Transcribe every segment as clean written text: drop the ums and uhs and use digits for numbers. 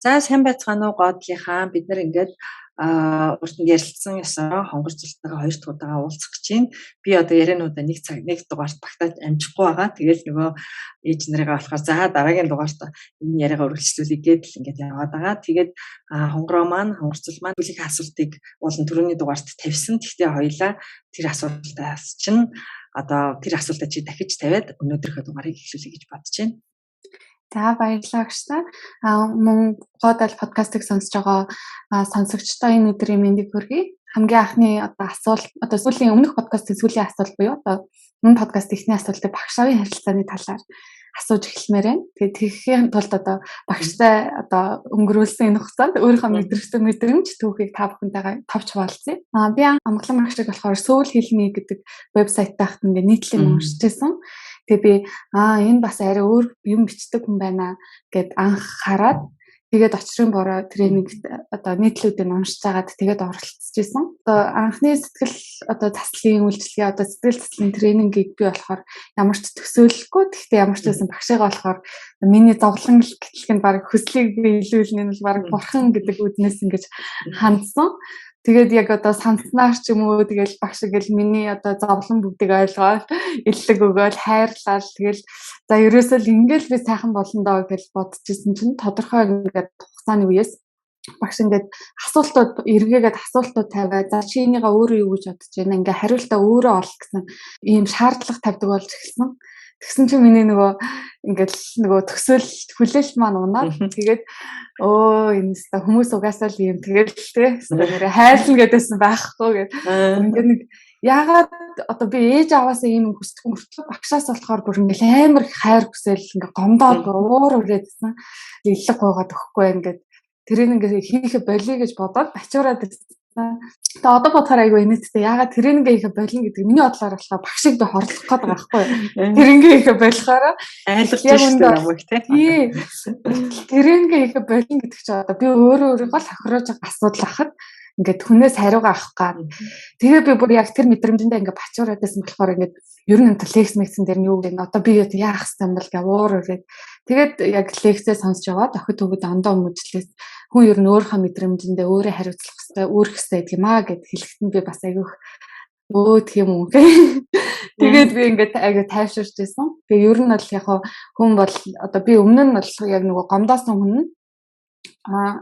За сайн байцгаана уу гоодлынхаа бид нар ингээд урд нь ярилцсан ёсоор хонгорцолтойгоо 2 дахь удаага уулзах гэж байна. Би одоо яриануудаа нэг дугаарт багтааж амжихгүй байгаа. Тэгэл нөгөө ээж нарыгаа болохоор за дараагийн дугаарт энэ яриагаа үргэлжлүүлэе гэдэл ингээд яваад байгаа. Тэгээд хонгороо маань хонгорцол маань бүлэгийн асуултыг уулын түрүүний дугаарт тавьсан. Гэхдээ хоёлаа тэр асуултаас чинь одоо тэр асуултаа чи дахиж тавиад өнөөдрийнхөө дугаарыг эхлүүлэе гэж бодож байна. За баярлалаа гүштэй. Мөн гойдол подкастыг сонсож байгаа сонсогчдоо энэ өдрийн мэндийг хүргэе. Хамгийн анхны асуулт сүүлийн өмнөх подкастын сүүлийн асуулт буюу энэ подкаст ихний асуултыг багшаавын харилцааны талаар асууж эхлэмээр байна. Тэгээд тэгэхийн тулд багштай өнгөрүүлсэн энэ хугацаанд өөрийнхөө мэдэрсэн мэдрэмж түүхийг та бүхэнтэйгээ товч хуваалцъя. Би амглан багшиг болохоор Сөүл хэлний гэдэг вебсайт таахт ингээд нийтлэн уншиж байсан. Тэгээ би энэ бас арай өөр юм бичдэг хүн байна гэд анх хараад тэгээд очрын бороо тренинг нийтлүүдийг уншиж агаад тэгээд оролцож исэн. Анхны сэтгэл заслын үйлчлэгээ сэтгэл заслын тренингийг би болохоор ямар ч төсөөлөхгүй. Гэхдээ ямар ч байсан багшигаа болохоор миний зовлон гэтлэг нь баг хүслийг биелүүлнэ нь бол баг бурхан гэдэг үднээс ингэж хандсан. Тэгээд яг санснаар ч юм уу тэгэл багш гэл миний зовлон бүгдийг ойлгоод иллэг өгөөл хайрлал тэгэл за ерөөсөө л ингээл би сайхан болно доо гэж бодчихсон чинь тодорхой ингээд хугацааны үеэс багш ингээд эргээгээд асуултууд тавиад за чи энийгээ өөрөө юу гэж бодож байна ингээ хариултаа өөрөө ол гэсэн ийм шаардлага тавьдаг болж эхэлсэн. Тэгсэн чинь миний нөгөө төсөөл хүлээлт маань унаад тэгээд энэ хүмүүс угаасаа л юм тэгэл нэрээ хайрлна гэдээсэн байхгүй гэдэг. Яагаад би ээж аваасаа ийм хүсдэг мөртлөө багшаас болохоор бүр ингээл амар хайр хүсэл ингээ гомдоод уур үрээдсэн. Иллэг гойгаад өгөхгүй ингээд тэрийг ингээ хийхэ болиё гэж бодоод бачуураад ирсэн. Тэгээ одоо бодохоор айгүй инээдтэй. Яагаад тренингээ хийхэ болно гэдэг миний бодлоор болохоор багшиг би хорлох гээд байгаа байхгүй юу. Тренингээ хийхэ болохоор айлгаж шүү намайг тий. Тренингээ хийхэ болно гэдэг чинь одоо би өөрийгөө л хохироож байгаа асуудал ахад ингээд хүнээс хариугаа авах гад. Тэгээ би бүр яг тэр мэдрэмжэндээ ингээд бачуураад байсан болохоор ингээд ер нь лекц мэгсэн дээр нь юу гэнэ одоо би яах хэвээр юм бол гээ уур үрээд тэгээд яг лекцээ сонсож яваад охид төгөд ондоо мөжлөөс хүн ер нь өөрийнхөө мэдрэмжэндээ өөрөө хариуцлах хэрэгтэй өөрөх хэрэгтэй гэдэг юм гэд хэлэхдээ би бас айгүйх тийм үү. Тэгээд би ингээд айгүй тайвширч байсан. Тэгээ ер нь бол яг хүн бол би өмнө нь бол яг нөгөө гомдоосон хүн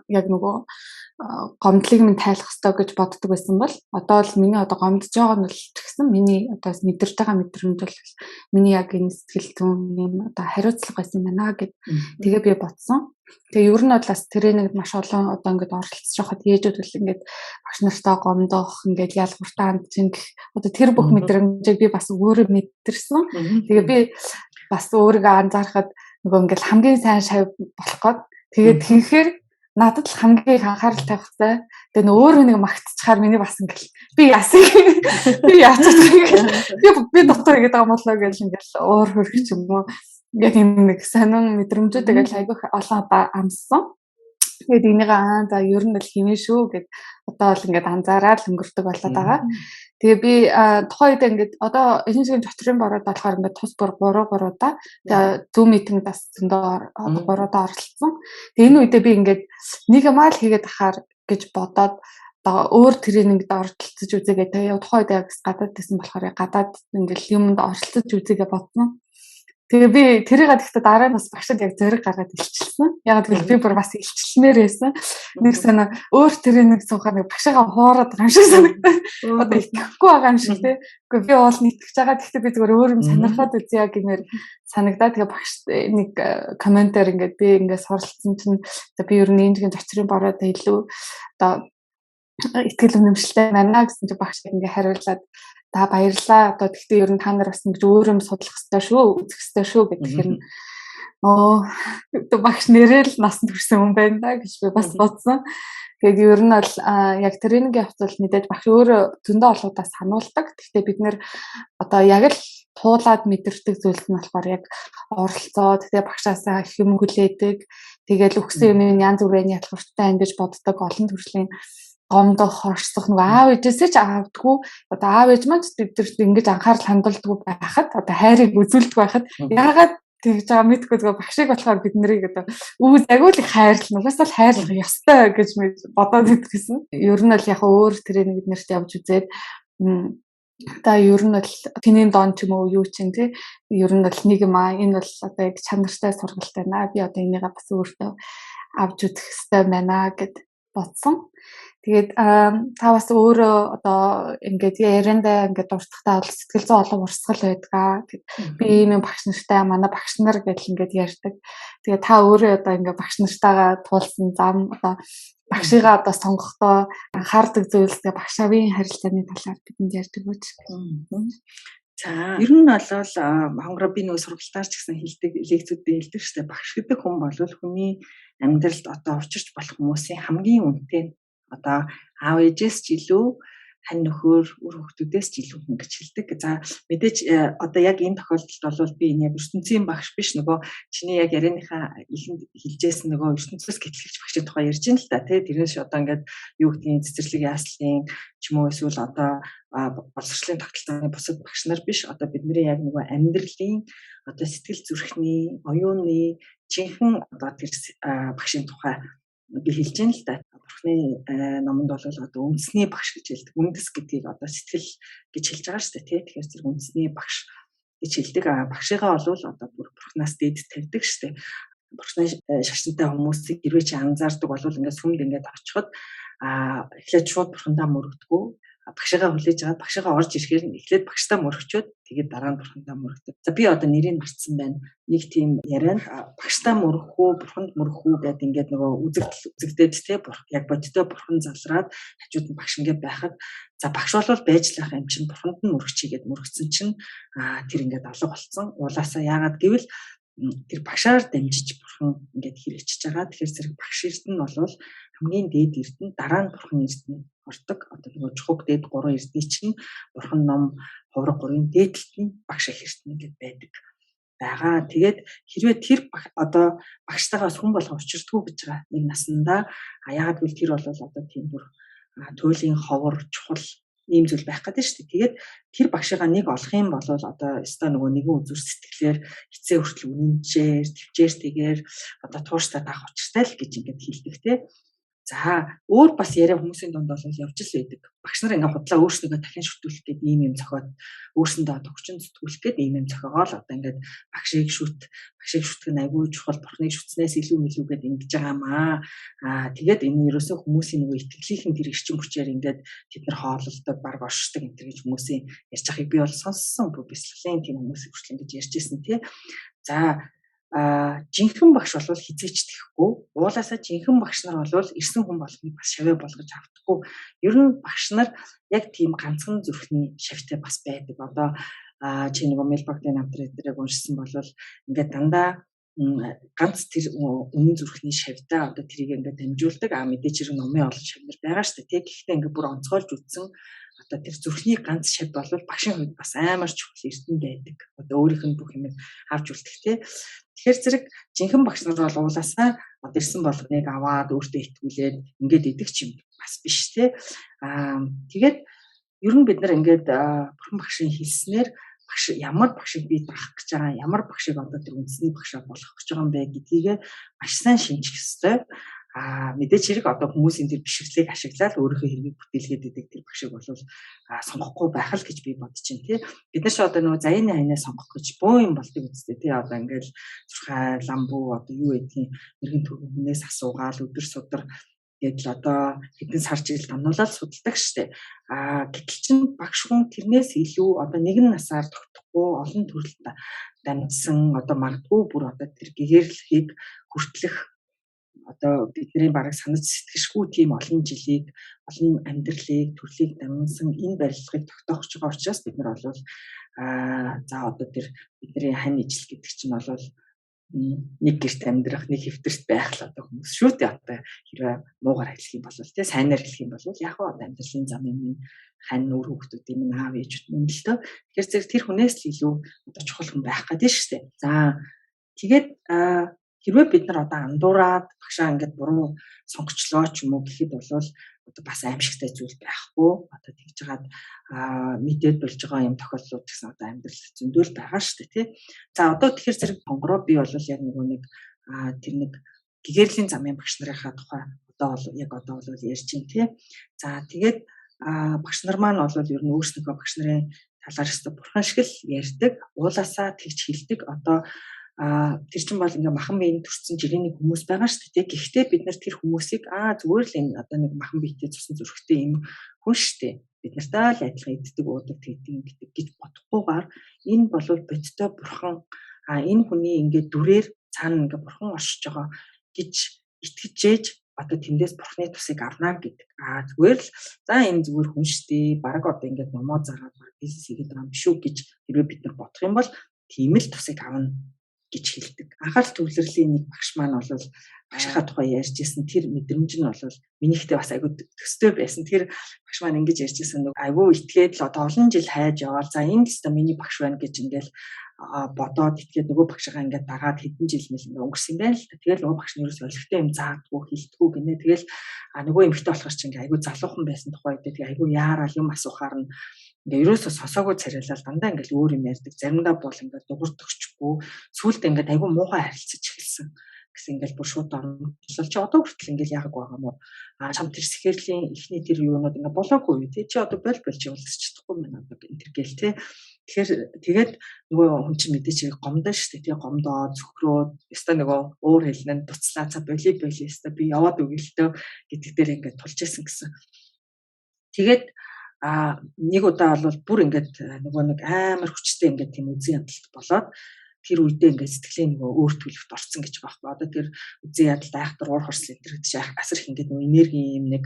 яг нөгөө гомдлыг минь тайлах хэрэгтэй гэж боддог байсан бол одоо л миний гомдож байгаа нь бол тэгсэн миний мэдэрч байгаа мэдрэмж бол миний яг энэ сэтгэл зүйн юм хариуцлага байсан байна гэд тэгээ би бодсон. Тэгээ ер нь бол бас тренингэд маш олон ингээд оролцож байхад ээжүүд бол ингээд багш нартай гомдох ингээд ялгууртаа хандчих тэр бүх мэдрэмжийг би бас өөрөө мэдэрсэн. Тэгээ би бас өөрийгөө анзаархад нөгөө ингээд хамгийн сайн шав болох гээд тэгээд тэгэхээр надад л хамгийн их анхаарал тавих хэрэгтэй. Тэгээ өөрөө нэг магтчихаар миний бас ингээл би яасан би яачих би доктор гэдэг юм болоо гэж ингээл уур хөргөч юм уу яг нэг сонин мэдрэмжүүдийг айгүйх олон амссан. Тэгээд энийгээ за ер нь л хэмээн шүү гэд одоо бол ингээд анзаараад өнгөрдөг болоод байгаа. Тэгээ би тухайн үед ингээд одоо эзэн шигийн доторын бороод болохоор ингээд тус бүр 3 удаа зүүн митинг бас зөндөө 3 удаа оролцсон. Тэгээ энэ үедээ би ингээд нэг юм аа л хийгээд ахаар гэж бодоод өөр тренингд оролцож үзээгээ тэгээ тухайн үед яг гадаад гэсэн болохоор гадаад ингээд юмд оролцож үзээгээ бодсон. Тэгээ би тэрийг гэхдээ дараа нь бас багшд яг зориг гаргаад илчилсэн. Яг тэгвэл би бүр бас илчилмээр байсан. Нэг санаа өөр тренинг суухаар нэг багшаа хоороод байгаа юм шиг санагдав. Одоо итгэхгүй байгаа юм шиг тий. Гэхдээ би уул итгэж байгаа. Гэхдээ би зүгээр өөр юм сонирхоод үзье гэмээр санагдаа. Тэгээ багш нэг комментээр ингээд би ингээд суралцсан чинь би ер нь энэ зочрын бороод илүү одоо итгэл үнэмшилтэй байна гэсэн чинь багш ингээд хариулаад та баярлаа. Одоо тэгтээ ер нь та нар бас ингэж өөр юм судлах хэрэгтэй шүү, үзэх хэрэгтэй шүү гэхээр нь багш нэрэл насанд хүрсэн хүн байна да гэж би бас бодсон. Тэгээд ер нь бол яг тренингийн явцвал мэдээж багш өөрөө зөндөө олгуудаас сануулдаг. Тэгтээ бид нэр одоо яг л туулаад мэдэрдэг зүйлс нь болохоор яг оролцоо. Тэгээ багшаасаа их юм хүлээдэг. Тэгээл өгсөн юм янз бүрийн ялгууртай ингэж боддог олон төрлийн гомдох, хорсох нөгөө аав ээжээсээ ч аавдгүй одоо аав ээж маань бид ингэж анхаарал хандуулдаг байхад одоо хайрыг үзүүлдэг байхад яагаад тэгж байгаа мэдгүй тэгээ багшиг болохоор бид нарыг одоо загвал их хайрлах угаасаа л хайрлах ёстой гэж бодоод идчихсэн. Ер нь бол яг өөр тренинг бид нарт явж үзээд та ер нь бол тэний дон ч юм уу юу ч юм тий ер нь бол нэг юм энэ бол одоо яг чанартай сургалт байна. Би одоо энийгээ бас өөртөө авч үзэх хэрэгтэй байна гэд бодсон. Тэгээд та бас өөрөө одоо ингээд яриандаа ингээд дуртахтаа бол сэтгэл зүйн олон урсгал байдгаа. Би ийм багш нартай манай багш нар гэдэл ингээд ярьдаг. Тэгээд та өөрөө одоо ингээд багш нартайгаа туулсан зам одоо багшигаа одоо сонгохдоо анхаардаг зүйлс тэгээ багшаавын харилцааны талаар бидэнд ярьдаг байж. За ер нь бол хонгороо би нөгөө сургалтаар ч гэсэн хэлдэг лекцүүдээ хэлдэг шүү дээ. Багш гэдэг хүн бол хүний амьдралд одоо учирч болох хүмүүсийн хамгийн үнэтэй одоо аав ээжээс ч илүү хань нөхөр үр хүүхдүүдээс ч илүү хүн гэж хэлдэг. За мэдээж одоо яг энэ тохиолдолд бол би энэ яг ертөнцийн багш биш нөгөө чиний яг ярианыхаа ихэнд хэлжсэн нөгөө ертөнцөөс гэтлэгч багшийн тухай ярьж байна л да тий. Тэрнээс одоо ингээд юу гэдгийг цэцэрлэг яаслын ч юм уу эсвэл одоо боловсролын тогтолцооны бусад багш нар биш одоо бидний яг нөгөө амьдралын одоо сэтгэл зүрхний оюуны жинхэнэ одоо тэр багшийн тухай би хэлж байна л да. Бурхны номонд бол одоо үндэсний багш гэж хэлдэг. Үндэс гэдгийг одоо сэтгэл гэж хэлж байгаа шүү дээ тий. Тэгэхээр зэрэг үндэсний багш гэж хэлдэг. Багшигаа бол одоо бүр Бурхнаас дээд тавьдаг шүү дээ. Бурхны шашинтай хүмүүсийг хэрвээ чи анзаардаг бол ингээд сүмд ингээд очиход эхлээд шууд Бурхандаа мөрөгдгөө. Багшигаа хүлээж аваад багшигаа орж ирэхээр эхлээд багштай мөрөгчөөд тэгээд дараа нь Бурхандаа мөрөгдөв. За би одоо нэрийг марцсан байна. Нэг тийм ярианд багштай мөрөх үү, Бурханд мөрөх үү гэдэг ингээд нөгөө үзэгдээд те яг бодиттой Бурхан залраад хажууд нь багш ингээд байхад за багш бол байж лах юм чинь Бурханд нь мөрөгчийгээд мөрөгцсөн чинь тэр ингээд алга болсон. Уулаасаа яагаад гэвэл тэр багшаар дамжиж Бурхан ингээд хэрэгжиж байгаа. Тэгэхээр зэрэг багш эрдэнэ бол хамгийн дээд эрдэнэ дараа нь Бурхан эрдэнэ ордог. Одоо нөгөө чухаг дээд 3 эрдэнэ чинь Бурхан ном хувраг 3-ын дээдлэлт нь багш эрдэнэ гэдэг байдаг. Байгаа. Тэгээд хэрвээ тэр одоо багштайгаас хүн болго учирдгүй гэж байгаа нэг наснда яагаад гэвэл тэр бол одоо тийм бүр туйлын ховор чухал ийм зүйл байх гэдэг шүү дээ. Тэгээд тэр багшигаа нэг олох юм бол одоо өстой нөгөө нэгэн үзүр сэтгэлээр хизээ хүртэл үнэнчээр төвчээртэйгээр одоо тууштай таах учиртай л гэж ингээд хэлдэг те. За өөр бас яриа хүмүүсийн дунд бол явж л байдаг. Багш нар ингээд худлаа өөрснөө дахин шүтүүлэх гээд ийм юм зохиод өөрсөндөө төгчин зүтгүүлэх гээд ийм юм зохиогоол одоо ингээд багшийг шүтгэх нь айгүй чухал Бурхныг шүтснээс илүү гээд ингэж байгаамаа. Тэгээд энэ ерөөсөө хүмүүсийн нөгөө итгэлийн тэр эрчим хүчээр ингээд тэд нар хоололтой баг оршдог энэ гэж хүмүүсийн ярьж байгааг би бол сонссон. Бэлтгэлийн тийм хүмүүс хүртэл ингэж ярьж ирсэн тий. За жинхэнэ багш бол хизээч тэхгүй. Уулаасаа жинхэнэ багш нар бол ирсэн хүн болгоныг бас шавья болгож автахгүй. Ер нь багш нар яг тийм ганцхан зүрхний шавьтай бас байдаг. Одоо чи нөгөө Мельбурний намтрын дээр уншсан бол ингээд дандаа ганц тэр үнэн зүрхний шавьтай одоо тэрийг ингээд дамжуулдаг. Мэдээч хэрэг номын олон шавнар байгаа шүү дээ. Гэхдээ ингээд бүр онцгойлж үтсэн одоо тэр зүрхний ганц шав бол багшийн хувьд бас амар чухал эрдэнэ байдаг. Одоо өөрийнх нь бүх юм авч үлдэх тий. Тэгэхээр зэрэг жинхэнэ багш нар бол уулаасаа ирсэн болгоныг аваад өөртөө итгүүлээд ингээд идэх юм бас биш тий. Тэгээд ер нь бид нар ингээд бурхан багшийн хэлснээр багш ямар багшийг бий даах гэж байгаа, ямар багшийг одоо тэр үндэсний багшаа болгох гэж байгаа юм бэ гэдгийг маш сайн шинжих ёстой. Мэдээч хэрэг одоо хүмүүсийн тэр бишрлийг ашиглаад өөрийнхөө хэргийг бүтээлгээд идэг тэр багшийг бол сонгохгүй байх л гэж би бодож байна тий. Бид нар ч одоо нөгөө заяаны хайнаа сонгох гэж боо юм болдог үстэй тий. Одоо ингээл зурхай ламбуу одоо юу гэдгийг мэрэгэн төрхнөөс асуугаал өдөр судар гэдэл одоо хэдэн сар жил дамнуулаад судалдаг штэ. Гэтэл чин багш хүн тэрнээс илүү одоо нэгэн насаар тогтохгүй олон төрөлд дамжсан одоо магадгүй бүр одоо тэр гэгэрхийг хүртлэх одоо бидний бараг санаж сэтгэшгүй тийм олон жилийг олон амьдралыг төрлийг дамжсан энэ барилгыг тогтоох гэж байгаа учраас бид нар бол за одоо тэр бидний хань ижил гэдэг чинь бол нэг гэрт амьдрах нэг хэвтэрт байх л одоо хүмүүс шүү дээ одоо хэрвээ муугар хэлэх юм бол тий сайнаар хэлэх юм бол яг одоо амьдралын зам юм хань нүүр хүүхдүүд юм аав ээжүүд юм л тоо тэгэхээр зэрэг тэр хүнээс л илүү одоо чухал хүн байх гэдэг шүү дээ. За тэгээд хэрвээ бид нар одоо андуураад багшаа ингээд буруу сонгочлоо ч юм уу гэхэд бол одоо бас аимшигтай зүйл байхгүй. Одоо тэгж жагаад мэдээд болж байгаа юм тохиолдлууд гэсэн одоо амьдрал зөндөл байгаа шүү дээ тий. За одоо тэгэхээр зэрэг хонгороо би бол яг нэг тэр нэг гэгэрлийн замын багш нарынхаа тухай одоо бол ярьж байна тий. За тэгээд багш нар маань бол ер нь өөрсдөө багш нарын талаар өстө бурхан шиг л ярьдаг, уулаасаа тэгж хэлдэг. Одоо тэр чинь бол ингээ махан биеийн төрсэн жирийн хүмүүс байгаа шүү дээ. Гэхдээ бид нар тэр хүмүүсийг зүгээр л энэ одоо нэг махан биетэй цусан зүрхтэй юм хүн шүү дээ. Бид нартай л адилхан иддэг, уудаг, тэгдэг гэж бодохгүйгээр энэ бол бодтой бурхан энэ хүний ингээ дүрээр цаана ингээ бурхан оршиж байгаа гэж итгэжээж одоо тэндээс бурхны тусыг авна гэдэг. Зүгээр л за энэ зүгээр хүн шүү дээ. Бараг одоо ингээ номоо зараад бизнес хийгээд байгаа юм шүү гэж хэрвээ бид нар бодох юм бол тийм л тусыг авна гэж хэлдэг. Анхаарал төвлөрлийн нэг багш маань бол багшийнхаа тухай ярьж ирсэн тэр мэдрэмж нь бол минийхтэй бас айгүй төстэй байсан. Тэр багш маань ингэж ярьж ирсэн нэг айгүй итгээд л одоо олон жил хайж яваал. За энэ л та миний багш байна гэж ингээл бодоод итгээд нөгөө багшгаа ингээд дагаад хэдэн жил мэл өнгөрсөн юм байна л та. Тэгэл нөгөө багш нь ерөөс олигтой юм заадгүй хэлтгүү гинэ. Тэгэл нөгөө эмэгтэй болохоор чи ингээ айгүй залуухан байсан тухай гэдэг. Тэгээ айгүй яарал юм асуухаар нь ингээ ерөөсө сосоогүй царайлал дандаа ингээл өөр юм ярьдаг. Заримдаа бол ингээ дуурдагчгүй сүулт ингээд айгүй муухай харилцаж эхэлсэн. Гэсэн ингээл бүр шууд орлол чи одоо хүртэл ингээл яагаад байгаа юм уу? Чам тэр сэхэрлийн ихний тэр юунууд ингээ болоогүй юу? Тэ чи одоо болж явуулчих чадахгүй мэн одоо энэ гэл тэ. Тэгэхээр тэгээд нөгөө хүн чинь мэдээч гомдоо шүү дээ. Тэгээ гомдоо зөвхрөө ёстой нөгөө уур хэлнэ туцлаа ца боли ёстой би яваад өгөлтөө гэдэг дээр ингээд тулж исэн гэсэн. Тэгээд нэг удаа бол бүр ингээд нөгөө нэг амар хүчтэй ингээд тийм үзэн ядалт болоод тэр үедээ ингээд сэтгэлийн нөгөө өөр төлөвт орсон гэж байгаа байхгүй. Одоо тэр үзэн ядалт айхтар уур хорслол энэ гэж асар их ингээд нөгөө энерги юм нэг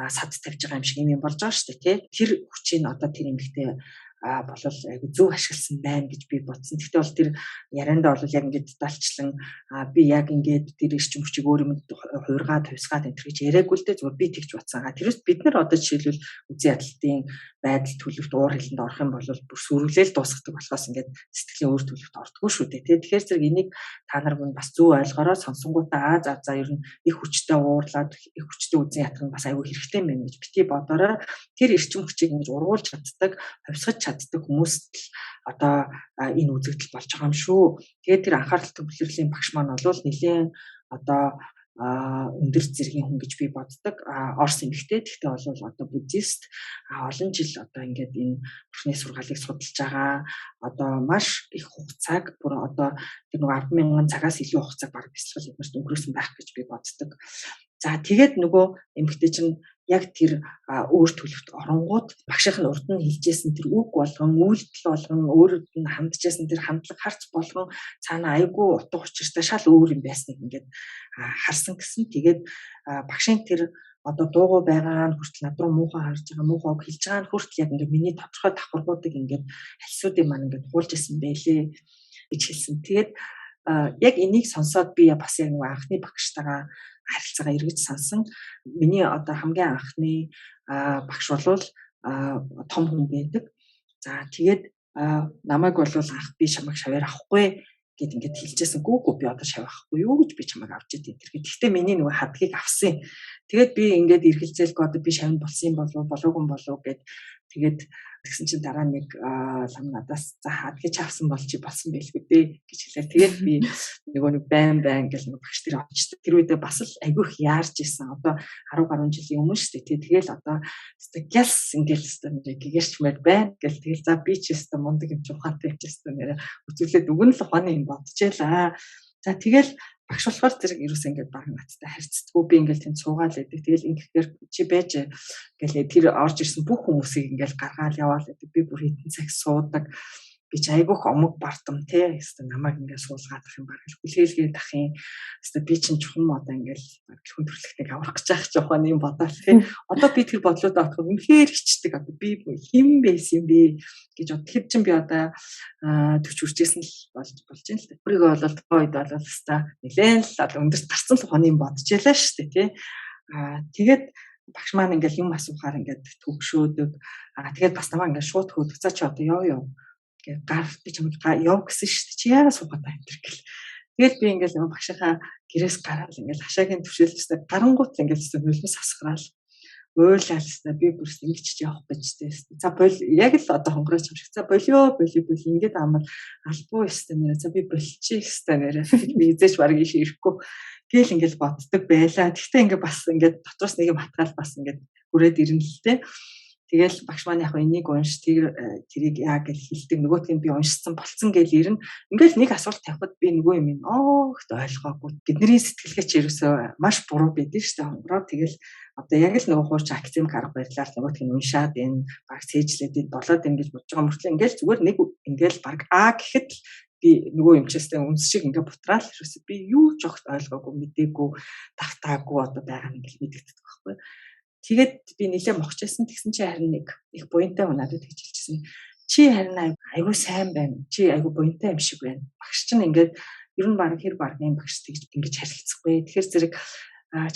сад тавьж байгаа юм шиг юм болж байгаа шүү дээ тий. Тэр хүчийг одоо тэр эмэгтэй болол айгу зөв ашигласан байна гэж би бодсон. Гэхдээ бол тэр яриандаа бол яг ингээд далчлан би яг ингээд тэр эрчим хүчийг өөр юм хуургаад хувьсгаад энэ гэж яриаггүй л дээ зүгээр би тэгж бодсон. Тэрээс бид нар одоо жишээлбэл үзэн ядалтын байдал төлөвт уур хэлэнд орох юм бол бүр сүрүүлэл дуусгадаг болохоос ингээд сэтгэлийн өөр төлөвт ордгоо шүү дээ. Тэгэхээр зэрэг энийг та нар гүн бас зөв ойлгороо сонсонгуудаа за ер нь их хүчтэй уурлаад их хүчтэй үзэн ядах нь бас айгүй хэрэгтэй юм байна гэж бити бодороо тэр эрчим хүчийг ингэж ургуулж чаддаг, хувьсгаж чаддаг хүмүүст л одоо энэ үзэгдэл болж байгаа юм шүү. Тэгээд тэр анхаарал төвлөрлийн багш маань бол нэлээд одоо өндөр зэргийн хүн гэж би боддог. Орос эмэгтэй. Гэхдээ бол одоо буддист олон жил одоо ингээд энэ бурхны сургаалыг судалж байгаа. Одоо маш их хугацааг бүр одоо тэр нэг 10,000 цагаас илүү хугацааг баг бясалгал эднэрт өнгөрөөсөн байх гэж би боддог. За тэгээд нөгөө эмэгтэй чинь яг тэр өөр төлөвт оронгууд багшийнх нь урд нь хэлжсэн тэр үг болгон, үйлдэл болгон, өөрөд нь ханджсэн тэр хандлага харц болгон цаана айгүй утга учиртай шал өөр юм байсныг ингээд харсан гэсэн. Тэгээд багшийн тэр одоо дуугүй байгаа нь хүртэл над руу муухай харж байгаа, муухайг хэлж байгаа нь хүртэл яг ингээд миний тодорхой давхаргуудыг ингээд хальсуудын маань ингээд хуулж исэн байлээ гэж хэлсэн. Тэгээд яг энийг сонсоод би бас яг нэг анхны багштайгаа харилцаагаа эргэж сансан. Миний одоо хамгийн анхны багш бол том хүн байдаг. За тэгээд намайг бол анх би чамайг шавьяар авахгүй гэд ингээд хэлжсэн. Гүү би одоо шавь авахгүй юу гэж би чамайг авч идэв. Гэхдээ миний нөгөө хадгийг авсан. Тэгээд би ингээд эргэлзээлгүй одоо би шавьнд болсон юм болоогүй юм болов гэд тэгээд тэгсэн чинь дараа нэг лам надаас за хадгийг авсан бол чи болсон байлгүй дээ гэж хэлээ. Тэгээд би нөгөө нэг байн гэж нөгөө багш тэр очсон. Тэр үедээ бас л айгүй их яарч исэн. Одоо 10 гаруй жилийн өмнө шүү дээ. Тэгэл одоо гэс ингээл нэг гэгэрчмээр байна гэл тэгэл за би ч өстө мундаг юм ухаантай ч өстө нэрэ үзүүлээд өгөн л ухааны юм бодчихлаа. За тэгэл багш болохоор зэрэг ерөөсөө ингээд баг надтай харьцдаггүй би ингээд тэнд суугаал байдаг. Тэгэл ингэхээр чи байж гэлээ тэр орж ирсэн бүх хүмүүсийг ингээд гаргаал яваал байдаг. Би бүр хэдэн цаг суудаг. Би ч айгүйх омог бардам те. Эсвэл намайг ингээд суулгаадах юм баг хүлээлгээд ах юм. Эсвэл би чинь чухам одоо ингээд хүн төрлөختийг аврах гэж байгаа ч ухааны юм бодоол те. Одоо би тэр бодлуудаа отох үнэхээр хичдэг. Одоо би хэн байсан юм бэ гэж бодоход чинь би одоо 40 хүрчээсэн л болж байна л да. Өөрийгөө бол тоо үед бол хэвээр нэлээд л одоо өндөрт гарсан л ухааны юм бодож ялаа шүү дээ тий. Тэгээд багш маань ингээл юм асуухаар ингээд төгшөөдөг. Тэгээд бас намаа ингээд шууд хөөдөг. За чи одоо яв гэ гар би чамд яв гэсэн шүү дээ. Чи яагаад суугаад байна гэл. Тэгээд би ингээл багшийнхаа гэрээс гараад ингээл хашаагийн төвшөлтөстэй гарангуут ингээл нулимс асахраал. уйлал хэвээр би бүрс ингэж явах гэж тест. За яг л одоо хонгорооч юм шиг. За болио ингээд амар албуу ёстой нэрэ. За би болчих хэвээр нэрэ. Би эзэж баг ийш ирэхгүй. Тэгэл ингээд боддог байлаа. Гэхдээ ингээд бас ингээд дотроос нэг юм хатгаал бас ингээд хүрээд ирнэ л дээ. Тэгэл багш маань яг энийг унш тэрийг яа гэж хэлдэг. Нөгөөтг нь би уншсан болцсон гэж ирнэ. Ингээл нэг асуулт тавихад би нөгөө юм огт ойлгоогүй. Бидний сэтгэлгээч ерөөсөө маш буруу байдэн шүү дээ. Хонгороо тэгэл одоо яг л нөгөө хууч академик арга барилаар нөгөөтг нь уншаад энэ баг цээжлээд болоод ингэж бодож байгаа мөртлөө ингээл зүгээр нэг ингээл баг гэхэд би нөгөө юм чистэй үнс шиг ингээ бутраал ерөөсөө би юу ч огт ойлгоогүй мэдээгүй тавтаагүй одоо байгаа юм ингээл мэдэгддэг байхгүй. Тэгээд би нэлээд мохчихсан. Тэгсэн чи харин нэг их буянтай надад гэж хэлчихсэн. Чи харин айгүй сайн байна. Чи айгүй буянтай юм шиг байна. Багш чинь ингээд ер нь баг хэр багын багш тэгж ингэж харилцахгүй. Тэгэхээр зэрэг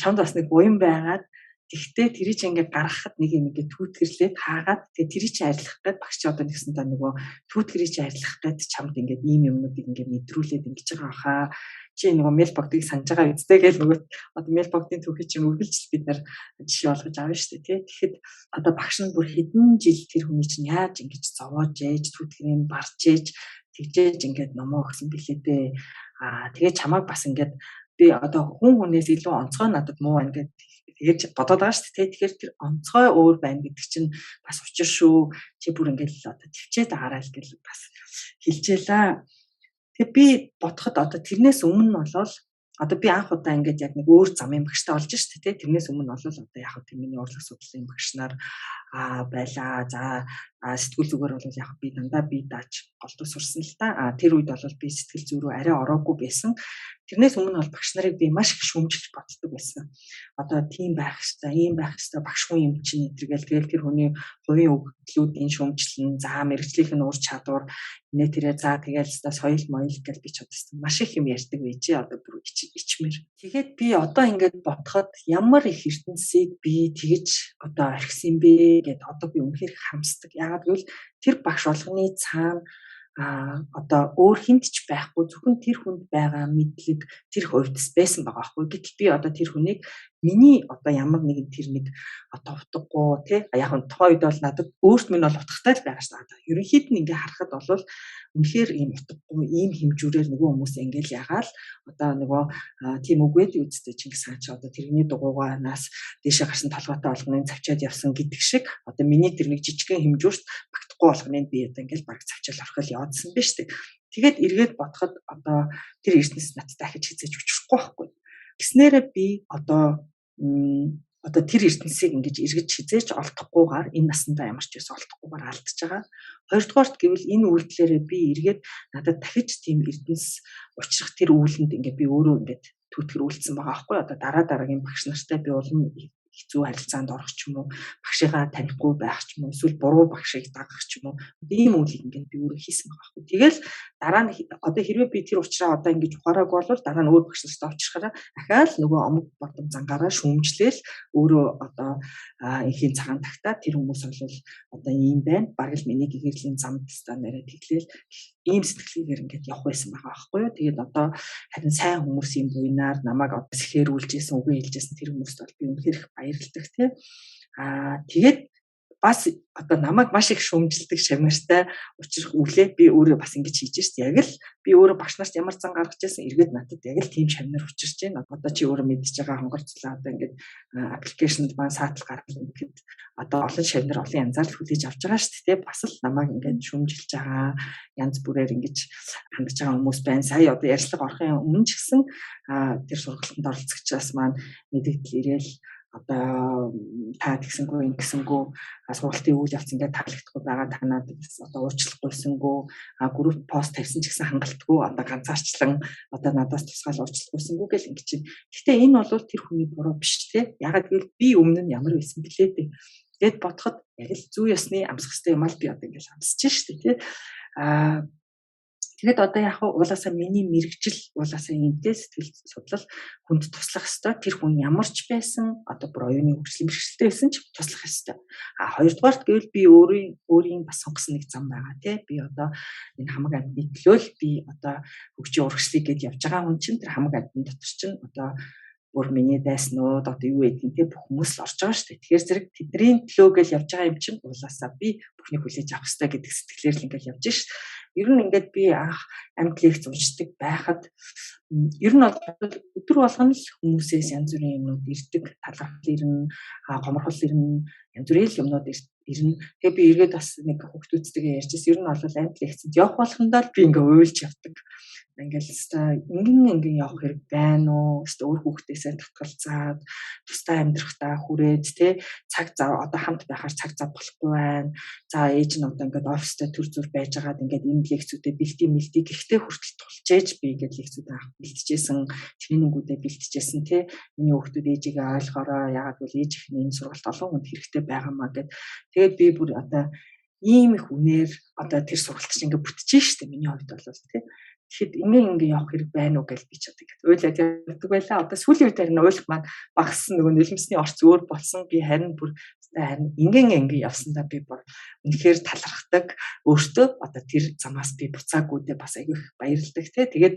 чамд бас нэг буян байгаад тэгтээ тэрий чи ингээд гаргахад нэг юм ингээд түүтгэрлээд хаагаад тэгээ тэрий чи арилгах гээд багш чи одоо нэгсэн та нөгөө түүтгэрийг чи арилгах гээд чамд ингээд ийм юмнуудыг ингээд мэдрүүлээд ингэж байгаа хаа. Чи нөгөө мэлбогдыг санаж байгаа үстэй гэж нөгөө одоо мэлбогдын түүхий чинь үргэлжлэл бид нар жишээ олгож авна шүү дээ тий. Тэгэхэд одоо багш нь бүр хэдэн жил тэр хүний чинь яаж ингэж зовоож ээж түүтгэрийг барж ээж тэгжээж ингээд номоо өгсөн билээ дээ. Тэгээ чамайг бас ингээд би одоо хүнээс илүү онцгой надад муу байна гэдэг тэгэж бодоод байгаа шүү дээ. Тэгэхээр тэр онцгой өөр байна гэдэг чинь бас учир шүү. Чи бүр ингээд л одоо төвчээд агараа л гэж бас хэлжээлээ. Тэгээ би бодоход одоо тэрнээс өмнө нь болол одоо би анх удаа ингээд яг нэг өөр замын багштай олж штэ тий. Тэрнээс өмнө болол одоо яг хөө миний урлаг судлалын багш нар байлаа. За сэтгүүл зүгээр бол яг би дандаа би дааж голдуу сурсан л та. Тэр үед бол би сэтгэл зүй рүү арай ороогүй байсан. Тэрнээс өмнө бол багш нарыг би маш их шүүмжилж боддог байсан. Одоо тийм байх хэвээр, ийм байх хэвээр багш хүн юм чинь тэгэл тэр хүний хувийн өгдлүүдийн шүүмжлэн, за мэрэгжлийн ур чадвар нэ тэрэ за тэгэл соёл моёл гэж би ч бодсон. Маш их юм ярьдаг байжээ одоо бүр ичмэр. Тэгээд би одоо ингээд бодоход ямар их ертөнцийг би тэгж одоо орхисон бэ гэд одоо би үнэхээр харамсдаг. Яагаад гэвэл тэр багш болгоны цаана одоо өөр хүнд ч байхгүй зөвхөн тэр хүнд байгаа мэдлэг тэр хувьдс байсан байгаа байхгүй. Гэтэл би одоо тэр хүнийг миний одоо ямар нэгэн тэр нэг одоо утгагүй тий яг нь тохойд бол надад өөрт минь бол утгатай л байгаа шүү дээ. Одоо ерөнхийд нь ингээ харахад бол үнэхээр ийм утгагүй ийм хэмжүүрээр нөгөө хүмүүс ингээл ягаал одоо нөгөө тийм үгүй дээ үсттэй Чингис хаан ч одоо тэрний дугуйгаанаас дээшээ гарсан толгойтой болгоныг завчаад явсан гэдэг шиг одоо миний тэр нэг жижигхэн хэмжүүрт багтахгүй болгоныг би одоо ингээл баг завчаал орхол яваадсан биз дээ. Тэгээд эргээд бодоход одоо тэр эрдэнэс надтай дахиж хизээж өчрөхгүй байхгүй. Гэснээрээ би одоо тэр ертөнцийг ингэж эргэж хизээж олдохгүйгээр энэ насандаа ямар ч байсан олдохгүйгээр алдчихж байгаа. Хоёрдугаарт гэвэл энэ үйлдэлээрээ би эргээд надад дахиж тийм эрдэнэс учрах тэр үүлэнд ингээ би өөрөө ингээд түүтгэр үйлдсэн байгаа байхгүй. Одоо дараагийн багш нартай би улам хэцүү харилцаанд орох ч юм уу, багшигаа танихгүй байх ч юм уу, эсвэл буруу багшийг дагах ч юм уу. Ийм үйлийг ингээд би өөрөө хийсэн байгаа байхгүй. Тэгэл дараа нь одоо хэрвээ би тэр учраас одоо ингэж ухаараагүй бол дараа нь өөр багш нартай очихороо дахиад нөгөө омог бодом зангаараа шүүмжлээл өөрөө одоо инхийн цагаан тагтаа тэр хүмүүс бол одоо ийм байна. Бараг л миний гэгэрлийн замд тастаа нэрэ тэглээл ийм сэтгэлгээр ингээд явах байсан байгаа байхгүй юу. Тэгээд одоо харин сайн хүмүүсийн буйнаар намайг одоо сэхэрүүлжсэн, үгүй хэлжсэн тэр хүмүүст бол би үнэхээр их баярлагдах тийм. Тэгээд бас одоо намайг маш их шүүмжилдэг шамартай учрах үлээ би өөрөө бас ингэж хийж штэ. Яг л би өөрөө багш нарт ямар зан гаргаж байсан эргээд надад яг л тийм шамнар учирч байна. Одоо чи өөрөө мэдчихэж байгаа хонгорцлаа одоо ингээд аппликейшнд маань саатал гаргал ингээд одоо олон шамнар олон янзаар хүлээж авч байгаа штэ тий. Бас л намайг ингээд шүүмжилж байгаа янз бүрээр ингэж хандж байгаа хүмүүс байна. Сая одоо ярьцлага орохын өмнө ч гэсэн тэр сургалтанд оролцогчдаас маань мэдээлэл ирээл одоо та тэгсэнгүй ингэсэнгүй сургалтын үйл явц ингээд таалагдахгүй байгаа танаад одоо уучлахгүйсэнгүү групп пост тавьсан ч гэсэн хангалтгүй одоо ганцаарчлан одоо надаас тусгаал уучлахгүйсэнгүү гэл ингэ чинь. Гэхдээ энэ бол тэр хүний буруу биш те. Ягаад гэвэл би өмнө нь ямар байсан блээ дээ. Тэгэд бодоход яг л зүй ёсны амсах хэрэгтэй юм аа би одоо ингээд амсаж штэ те. Тэгээд одоо яг уулаасаа миний мэрэгжил уулаасаа энтэй сэтгэл судлал хүнд туслах ёстой. Тэр хүн ямар ч байсан одоо бүр оюуны хөгжлийн бэрхшээлтэй байсан ч туслах ёстой. Хоёрдугаарт гэвэл би өөрийн бас сонгосон нэг зам байгаа тий. Би одоо энэ хамаг амьтны төлөө л би одоо хөгжийн урагшлыг гээд явж байгаа хүн чинь тэр хамаг амьтны дотор чинь одоо бүр миний дайснууд одоо юу гэдгийг те бүх хүмүүс л орж байгаа шүү дээ. Тэгэхээр зэрэг тэдний төлөө гэл явж байгаа юм чинь уулаасаа би бүхнийг хүлээж авах хэрэгтэй гэдэг сэтгэлээр л ингээд явж шээ. Ер нь ингээд би анх амьд лекц уншдаг байхад ер нь өдөр болгоно л хүмүүсээс янз бүрийн юмнууд ирдэг, талархал ирнэ, гоморхол ирнэ, янз бүрийн юмнууд ирнэ. Тэгээ би эргээд бас нэг хүүхдүүдтэйгээ ярьжсэн. Ер нь бол амьд лекцэд явах болгондоо л би ингээ уйлж явдаг. Ингээл ингийн явах хэрэг байна уу? Өөр хүүхдээсээ татгалзаад тусдаа амьдрахтаа хүрээд те цаг зав одоо хамт байхаар цаг зав болохгүй байна. За ээж нь одоо ингээд оффистай төр зүр байжгаад ингээд энэ лекцүүдэд бэлтий гэхдээ хүртэл тулж ээж би ингээд лекцүүд авах бэлтжижсэн, тренингүүдэд бэлтжижсэн те миний хүүхдүүд ээжигээ ойлгоороо ягаад гэвэл ээж их энэ сургалт олон хүнд хэрэгтэй байгаамаа гэд. Тэгээд би бүр одоо ийм их үнээр одоо тэр сургалт чинь ингээд бүтчихэж штэ миний хувьд бол те. Тэгэхэд ингээ явах хэрэг байна уу гэж би ч одоо ойлаад явдаг байлаа. Одоо сүүлийн үед харин уйлах маань багассан нөгөө нөлмсний орц өөр болсон. Би харин бүр харин ингээ явсандаа би бүр үнэхээр талархдаг. Өөртөө одоо тэр замаас би буцаагүйдээ бас айгүй их баярлдаг тий. Тэгээд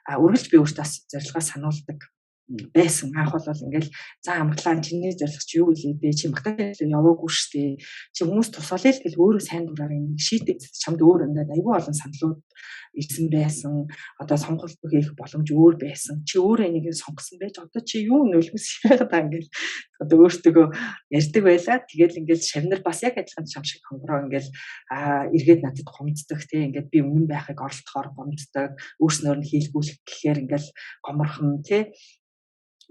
үргэлж би өөртөө зорилгоо сануулдаг байсан. Анх бол ингээл за амглаа чиний зорилго чи юу вэ бэ? Чи магтаал яваагүй штэ. Чи хүмүүс тусаалаа л гэл өөрөө сайн дураар энийг шийдэг чамд өөр өндөөд айгүй олон саналууд ирсэн байсан. Одоо сонголт хийх боломж өөр байсан. Чи өөрөө энийг сонгосон байж одоо чи юу нөлмөс хийгээд байгаа ингээл одоо өөртөө ярьдаг байлаа. Тэгэл ингээл шавнар бас яг адилхан чам шиг хонгороо ингээл эргээд надад гомддог тий. Ингээд би өмнө байхыг оролдохоор гомддог. Өөрснөөр нь хийлгүүлэх гэхээр ингээл гоморхон тий.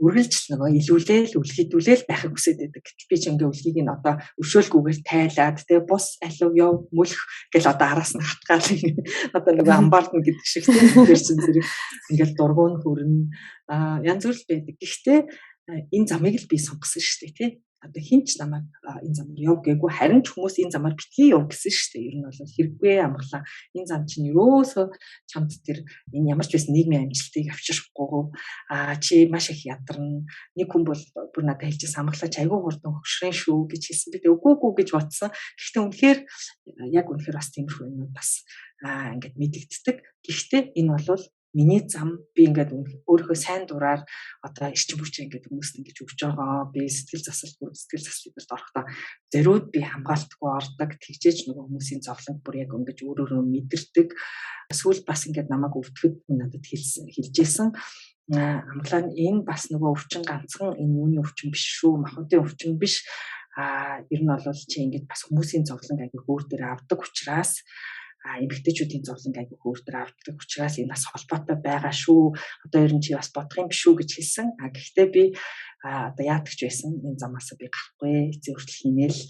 Үргэлж нөгөө илүүлээл үлхийдүүлээл байхыг хүсэж байдаг. Гэтэл би ч ингээ үлхийг нь одоо өршөөлгүйгээр тайлаад тэгээ бус алив яв мөлх гэл одоо араас нь хатгаал одоо нөгөө амбард нь гэдэг шиг тэр чин зэрэг ингээл дургуун хүрнэ янз бүр л байдаг. Гэхдээ энэ замыг л би сонгосон шүү дээ тий. Одоо хинч намайг энэ замаар яв гээгүй харин ч хүмүүс энэ замаар битгий яв гэсэн шүү дээ. Ер нь бол хэрэггүй амглаа. Энэ зам чинь ерөөсөө чамд тэр энэ ямар ч байсан нийгмийн амжилтыг авчирахгүй чи маш их ядарна. Нэг хүн бол бүр надад хэлжсэн амглаач айгүй хурдан хөгшрэн шүү гэж хэлсэн. Би үгүй гэж бодсон. Гэхдээ үнэхээр яг үнэхээр бас тиймэрхүү юмуд бас ингээд мэдэгддэг. Гэхдээ энэ бол миний зам би ингээд өөрийнхөө сайн дураар одоо эрчим хүчээр ингээд хүмүүст ингэж өгч байгаа. Би сэтгэл заслыг орохдоо зориуд би хамгаалтгүй ордог. Тэгжээж нөгөө хүмүүсийн зовлонг бүр яг ингэж өөрөөрөө мэдэрдэг. Сүүл бас ингээд намайг өвтгöd надад хэлжсэн. Амглаа энэ бас нөгөө өвчин ганцхан энэ юуны өвчин биш шүү. Махбодын өвчин биш. Ер нь бол чи ингээд бас хүмүүсийн зовлонг айгүй өөр дээр авдаг учраас эмэгтэйчүүдийн зовлонг айгүй хөөрдөр авдаг учраас энэ бас холбоотой байгаа шүү. Одоо ер нь чи бас бодох юм биш үү гэж хэлсэн. Гэхдээ би одоо яадаг ч байсан энэ замаас би гарахгүй эцэг хүртэл хийнээл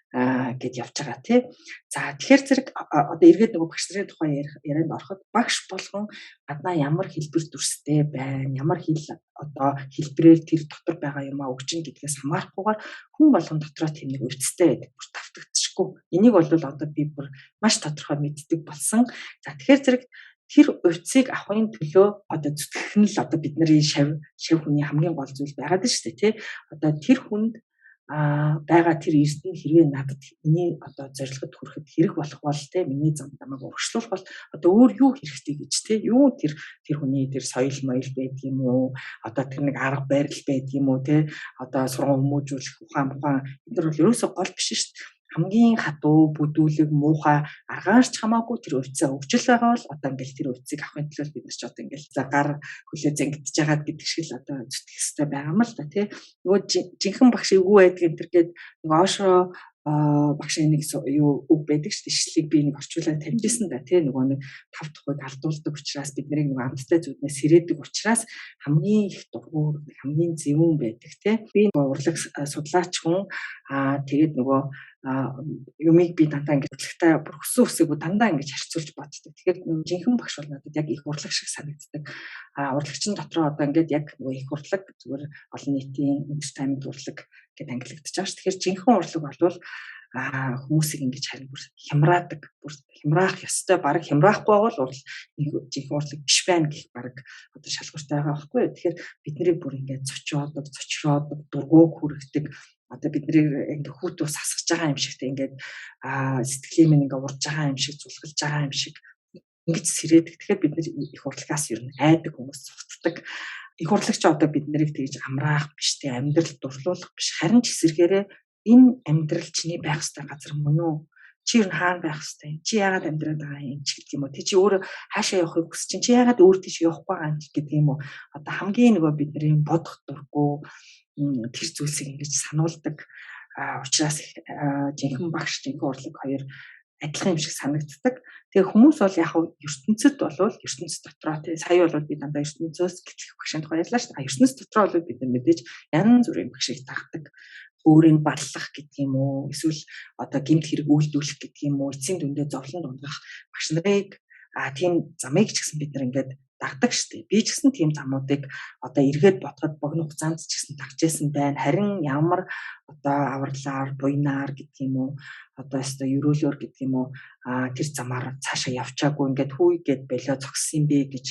гэд явж байгаа тий. За тэгэхээр зэрэг одоо эргээд нөгөө багш нарын тухай ярианд ороход багш болгон гаднаа ямар хэлбэр дүрстэй байна, ямар одоо хэлбэрээр тэр дотор байгаа юм өгчин гэдгээс хамаарахгүйгээр хүн болгон дотроо тийм нэг өвцтэй байдаг. Бүр давтагдчихгүй. Энийг бол одоо би бүр маш тодорхой мэддэг болсон. За тэгэхээр зэрэг тэр увцыг авахын төлөө одоо зүтгэх нь л одоо бидний шав хүний хамгийн гол зүйл байгаад байна шүү дээ тий. Одоо тэр хүнд байгаа тэр эрдэнэ хэрвээ надад миний одоо зорилгод хүрэхэд хэрэг болох бол те миний зам намайг урагшлуулах бол одоо өөр юу хэрэгтэй гэж те юу тэр хүний тэр соёл моёл байдаг юм уу одоо тэр нэг арга барил байдаг юм уу те одоо сургууль хүмүүжүүлэх ухаан энэ бол ерөөсөө гол биш шүү дээ. Хамгийн хатуу бүдүүлэг муухай аргаарч хамаагүй тэр өвцөө өвчл байгаа бол одоо ингээл тэр өвцийг авахын тулд бид нар ч одоо ингээл за гар хөлөө зангидж яагаад гэдэг шиг л одоо зүтгэх хэрэгтэй байгаа юм л да тий. Нөгөө жинхэнэ багш юу байдаг энэ төр гээд нөгөө Ошо багшийн нэг юу үг байдаг шүү дээ. Ишлийг би нэг орчуулаад тавьжсэн да тий. Нөгөө нэг тав тухайг алдуулдаг учраас бид нарыг нөгөө амттай зүуднээс сэрээдэг учраас хамгийн их дургуур хамгийн зөвүүн байдаг тий. Би урлаг судлаач хүн тэгээд нөгөө юмыг би дандаа ингэж урлагтай бүр өсөв дандаа ингэж харьцуулж боддог. Тэгэхээр жинхэнэ багш бол надад яг их урлаг шиг санагддаг. Урлагчин дотроо одоо ингэж яг нөгөө их урлаг зүгээр олон нийтийн entertainment урлаг гэд ангилагдаж байгаа ш. Тэгэхээр жинхэнэ урлаг бол хүмүүсийг ингэж харин бүр хямраадаг. Бүр хямраах ёстой. Бараг хямраахгүй бол жинхэнэ урлаг биш байна гэх бараг одоо шалгууртай байгаа байхгүй. Тэгэхээр бидний бүр ингэж цочроодог, дургуйг хүргдэг одоо бидний ингээ хүүт ус асгаж байгаа юм шигтэй ингээд сэтгэлийн минь ингээ урж байгаа юм шиг зулгалж байгаа юм шиг ингэж сэрээдэг. Тэгэхээр бид нар их урлагаас ер нь айдаг хүмүүс цугтдаг. их урлагч одоо бид нарыг тэгж амраах биш те амьдрал дурлуулах биш харин ч эсэргээрээ энэ амьдрал чиний байх ёстой газар мөн үү? Чи юу хаана байх ёстой? Чи яагаад амьдраад байгаа юм ч гэдэг юм уу? Тэ чи өөр хаашаа явахыг хүсэж чинь чи яагаад өөр тийш явахгүй байгаа юм гэдэг юм уу? Одоо хамгийн нөгөө бидний бодох дурггүй тэр зүйлсийг ингэж сануулдаг учраас жинхэнэ багш жинхэнэ урлаг хоёр адилхан юм шиг санагддаг. Тэгээ хүмүүс бол яг ертөнцид болвол ертөнц дотроо тий сая бол би дандаа ертөнцөөс гэтлэх багшийн тухай ярьлаа шүү дээ. Ертөнц дотроо бол бид мэдээж янз бүрийн багшийг тагдаг. Өөрийг батлах гэдэг юм уу? Эсвэл одоо гэмт хэрэг үйлдвэрлэх гэдэг юм уу? Эцсийн дүндээ зовлон дундгах багш нарыг тийм замыг ч гэсэн бид нар ингээд дагдаг шүү дээ. Би ч гэсэн тийм замуудыг одоо эргээд бодоход богино хугацаанд ч гэсэн дагж байсан байна. Харин ямар одоо авралаар, буйнаар гэдэг юм уу? Одоо өстө ерөөлөөр гэдэг юм уу? Тэр замаар цаашаа явчаагүй ингээд хүйгээд болоо зогссон бэ гэж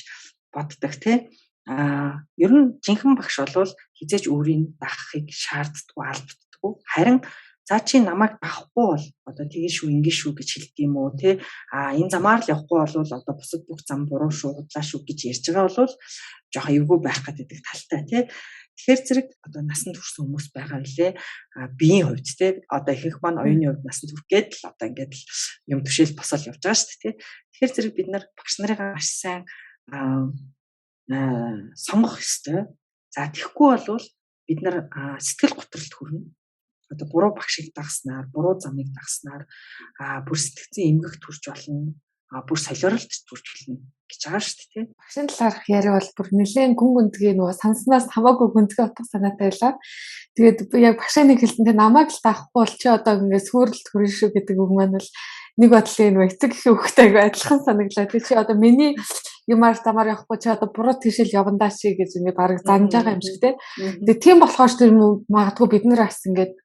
боддог тий. Ер нь жинхэнэ багш болвол хизээч өөрийн дагахыг шаарддаггүй албаддаггүй. Харин за чи намайг дагахгүй бол одоо тэгээ шүү ингэ шүү гэж хэлдэг юм уу тий. Энэ замаар л явахгүй бол одоо бусад бүх зам буруу шүү, худлаа шүү гэж ярьж байгаа бол жоохон эвгүй байх гэдэг талтай тий. Тэгэхээр зэрэг одоо насанд хүрсэн хүмүүс байгаа билээ. Биеийн хувьд тий одоо ихэнх маань оюуны хувьд насанд хүргээд л одоо ингээд л юм төшөөл босол явж байгаа шүү дээ тий. Тэгэхээр зэрэг бид нар багш нарыг маш сайн сонгох ёстой. За тэгэхгүй болвол бид нар сэтгэл готролд хүрнэ. Одоо буруу багшийг дагснаар, буруу замыг дагснаар бүр сэтгцэн эмгэх төрж болно. Бүр солиоролт төрж болно гэж байгаа шүү дээ тий. Багшийн талаарх яриа бол бүр нэлээд гүн гүндгий нөгөө санснаас хамаагүй гүндгий утга санаатай байлаа. Тэгээд би яг багшийн нэг хэлсэн те намайг л даахгүй бол чи одоо ингээд сүрэлт хүрэн шүү гэдэг үг маань бол нэг бодлын нөгөө эцэг их хөвгтэйг адилхан санагдлаа. Тэг чи одоо миний юмар замаар явахгүй чи одоо буруу тийшэл явандаа чи гэж ингээд бараг занж байгаа юм шиг те. Тэгээд тийм болохоор ч магадгүй бид нар бас ингээд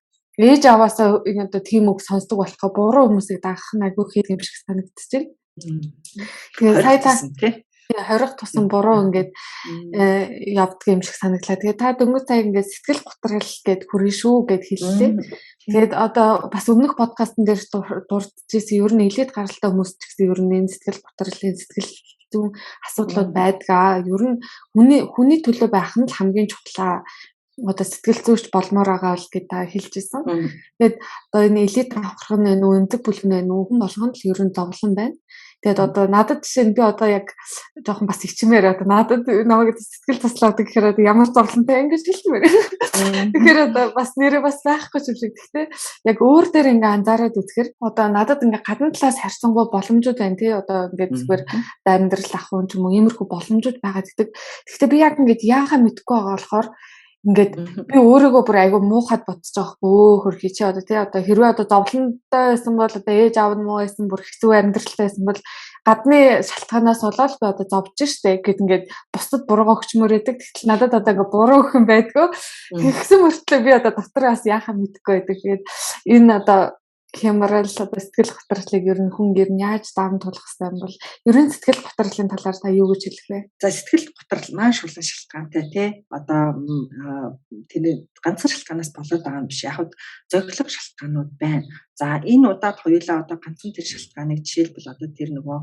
ээж аваасаа одоо тийм үг сонсдог болохоо буруу хүмүүсийг дагах нь айгүй хэд юм шиг санагдчихэв. Тэгээд сая та хорих тусам буруу ингээд явдаг юм шиг санагдлаа. Тэгээд та дөнгөж сая ингээд сэтгэл готрал гэд хүрэн шүү гэд хэллээ. Тэгээд одоо бас өмнөх подкастн дээр дурдчихсэн ер нь нэлээд гаралтай хүмүүс ч гэсэн ер нь сэтгэл готролын сэтгэл зүйн асуудлууд байдгаа. Ер нь хүний төлөө байх нь л хамгийн чухлаа. Одоо сэтгэл зүйч болмоор байгаа л гэдээ хэлжсэн. Тэгээд одоо энэ элит аврах нь нүү өндөг бүлгэн байна уу? Хүн болгонд л ер нь зовлон байна. Тэгээд одоо надад жишээ нь би одоо яг жоохон бас ичмээр одоо надад намайг сэтгэл туслаадаг гэхээр ямар зовлонтой ингэж хэлмээр. Тэгэхээр одоо бас нэрээ бас байхгүй ч юм шиг. Гэхдээ яг өөр дээр ингээ анзаараад үзэхээр одоо надад ингээ гадна талаас харьцангуй боломжууд байна тий. Одоо ингээ зүгээр амьдрал ах юм ч юм уу иймэрхүү боломжууд байгаа гэдэг. Гэхдээ би яг ингээ яахаа мэдэхгүй байгаа болохоор ингээд би өөрийгөө бүр айгүй муухад бодож байгаа хөө хөрхий чи одоо тий одоо хэрвээ одоо зовлонтой байсан бол одоо ээж аав нь муу байсан бүр хэцүү амьдралтай байсан бол гадны шалтгаанаас болоод би одоо зовж штэ гэд ингээд бусдад буруугаа өгчмөр байдаг. Тэгтэл надад одоо ингээ буруу өгөх юм байдгүй. Тэгсэн мөртлөө би одоо дотороос яахаа мэдэхгүй байдаг. Тэгээд энэ одоо хямрал одоо сэтгэл готрлыг ер нь хүн ер нь яаж даам тулах хэрэгтэй юм бол ер нь сэтгэл готрлын талаар та юу гэж хэлэх вэ? За сэтгэл готрол маш олон шалтгаантай тий. Одоо тэр ганцхан шалтгаанаас болоод байгаа юм биш. Яг зохилог шалтгаанууд байна. За энэ удаад хоёулаа одоо ганцхан тэр шалтгааныг жишээлбэл одоо тэр нөгөө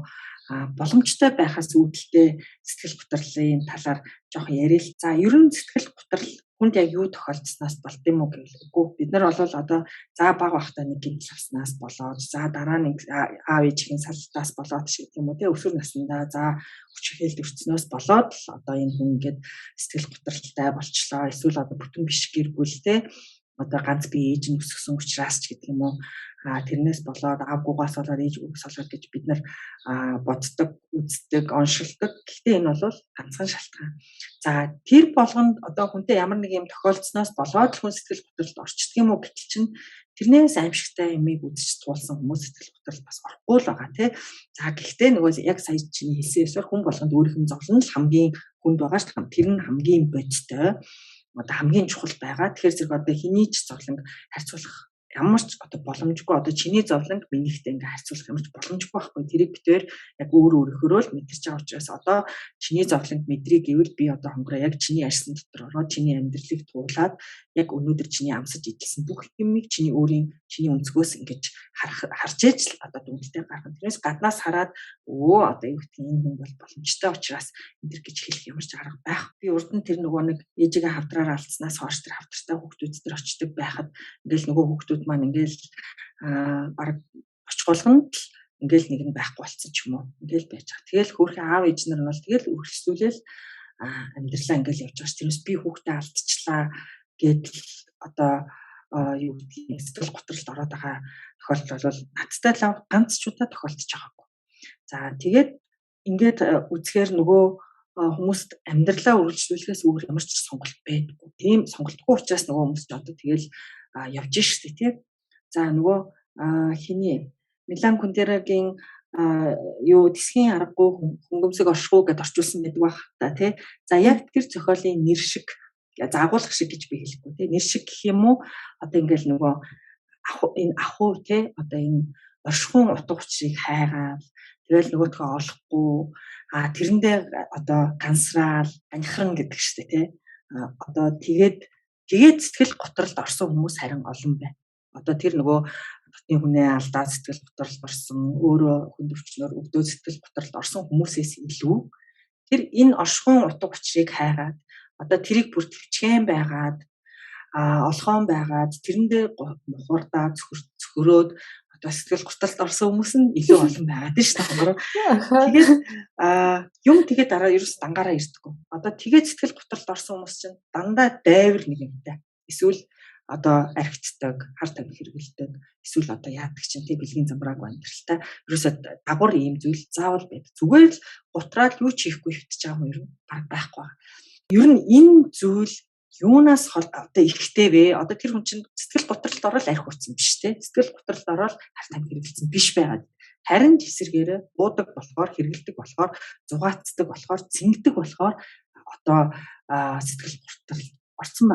боломжтой байхаас үүдэлтэй сэтгэл готрлын талаар жоохон ярил. За ер нь сэтгэл готрол хүнд яг юу тохиолдсноос болд юм уу гэвэл үгүй бид нар бол одоо за баг бахта нэг гэмтэл авснаас болоод за дараа нэг аав ээжийн салтаас болоод шиг юм уу те өсвөр насндаа за хүчрхийлд өрцнөөс болоод л одоо энэ хүн ингээд сэтгэл готролтой болчлоо эсвэл одоо бүтэн биш гэр бүл те одоо ганц бие ээж нь өсгсөн учраас ч гэдэг юм уу тэрнээс болоод аавгуугаас болоод ээж үгс болоод гэж бид нар боддог, үздэг, оншилдог. Гэхдээ энэ бол ганцхан шалтгаан. За тэр болгонд одоо хүнтэй ямар нэг юм тохиолдсноос болоод хүн сэтгэл готролд орчдөг юм уу гэтэл чинь тэрнээс аимшигтай юмыг үзэж туулсан хүмүүс сэтгэл готрол бас орохгүй л байгаа тий. За гэхдээ нөгөө яг сая чиний хэлсэн ёсоор хүн болгонд өөрийнх нь зовлон л хамгийн хүнд байгаа шүү дээ. Тэр нь хамгийн бодтой. Одоо хамгийн чухал байгаа. Тэгэхээр зэрэг одоо хэний ч зовлон харьцуулах ямар ч одоо боломжгүй одоо чиний зовлонг минийхтэй ингээ харьцуулах ямар ч боломжгүй байхгүй. Тэрийг битээр яг өөрөөрөө л мэдэрч байгаа учраас одоо чиний зовлонг мэдрий гэвэл би одоо хонгороо яг чиний арьсан дотор ороод чиний амьдралыг туулаад яг өнөөдөр чиний амсаж идэлсэн бүх юмыг чиний өнцгөөс ингэж харж ээж л одоо дүнэлтээ гаргах. Тэрнээс гаднаас хараад одоо юу гэх юм хүн бол боломжтой учраас энэ гэж хэлэх ямар ч арга байх. Би урд нь тэр нөгөө нэг ээжигээ хавдраар алдснаас хойш тэр хавдартай хүүхдүүд тэр очдөг байхад ингээл нөгөө хүүхдүүд маань ингээл баг очихгоолгонд л ингээл нэг нь байхгүй болцсон ч юм уу. Ингээл байж байгаа. Тэгэл хөөрхөн аав ээж нар нь бол тэгэл үргэлжлүүлээл амьдралаа ингээл явж байгаа ш. Тэрнээс би хүүхдээ алдчихлаа гэдэл одоо юу гэдгийг сэтгэл готролд ороод байгаа тохиолдол бол надтай л ганц ч удаа тохиолдож байгаагүй. За тэгээд ингээд үзэхээр нөгөө хүмүүст амьдралаа үргэлжлүүлэхээс өөр ямар ч сонголт байдаггүй. Тийм сонголтгүй учраас нөгөө хүмүүс ч одоо тэгэл явж штэ тий. За нөгөө хиний Милан Кундерагийн юу Тэсгийн аргагүй хөнгөмсөг оршихуу гэдээ орчуулсан байдаг байх та тий. За яг тэр зохиолын нэр шиг загуулах шиг гэж би хэлэхгүй тий. Нэр шиг гэх юм уу? Одоо ингээл нөгөө энэ ахуй тий одоо энэ оршихуун утга учирыг хайгаал тэгэл нөгөөдхөө олохгүй тэрэндээ одоо гансраал анхран гэдэг штэ тий. Одоо тэгээд сэтгэл готролд орсон хүмүүс харин олон байна. Одоо тэр нөгөө дотны хүнээ алдаа сэтгэл готролд орсон өөрөө хүндөвчнөр өвдөө сэтгэл готролд орсон хүмүүсээс илүү тэр энэ оршихуун утга учирыг хайгаад одоо тэрийг бүр төвчгэн байгаад олгоон байгаад тэрэндээ мухардаа цөхрөөд одоо сэтгэл готролд орсон хүмүүс нь илүү олон байгаад тийм шүү дээ. Тэгээд тэгээд дараа ерөөс дангаараа ирдэггүй. Одоо тэгээд сэтгэл готролд орсон хүмүүс чинь дандаа дайвар нэг юмтай. Эсвэл одоо архитдаг, хар тамхи хэрэгэлдэг, эсвэл одоо яадаг чинь тий бэлгийн замбрааг амьдралтай. Ерөөсөө дагвар ийм зүйл заавал байдаг. Зүгээр л гутраад юу ч хийхгүй хөвтөж байгаа юм ер нь баг байхгүй. Ер нь энэ зүйл юунаас одоо ихтэй вэ? Одоо тэр хүн чинь сэтгэл готролд орол арх урцсан биш тий. Сэтгэл готролд орол хар тамхи хэрэгэлсэн биш байгаад. Харин эсэргээрээ буудаг болохоор, хэрэгэлдэг болохоор, зугаацдаг болохоор, цэнгдэг болохоор одоо сэтгэл готролд орсон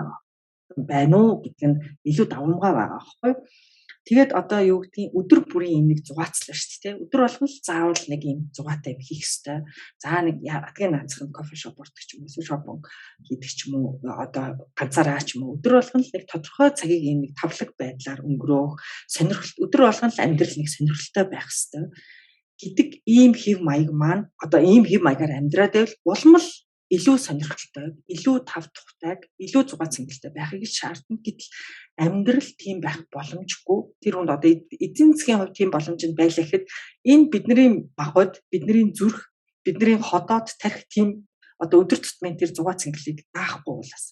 байна уу гэдэг нь илүү давамгай байгаа байхгүй. Тэгээд одоо юу гэдгийг өдөр бүрийн энийг зугаацлаа шүү дээ. Өдөр болгон л заавал нэг юм зугаатай хийх ёстой. За нэг ядгийн наацхан кофе шоп ордог ч юм уу, шопон хийдэг ч юм уу, одоо ганцаараа ч юм уу. Өдөр болгон л нэг тодорхой цагийг ийм нэг тавлаг байдлаар өнгөрөөх, сонирхолтой өдөр болгон л амьдрал нэг сонирхолтой байх ёстой гэдэг ийм хэв маяг маань одоо ийм хэв маягаар амьдраад байвал улам л илүү сонирхолтой, илүү тав тухтай, илүү зугаа цэнгэлтэй байхыг шаардна. Гэтэл амьдрал тийм байх боломжгүй. Тэр хүнд одоо эзэн засгийн хувьд тийм боломж нь байлаа гэхэд энэ бидний багууд, бидний зүрх, бидний ходоод тарих тийм одоо өдөр тутмын тэр зугаа цэнгэлийг даахгүй болоос.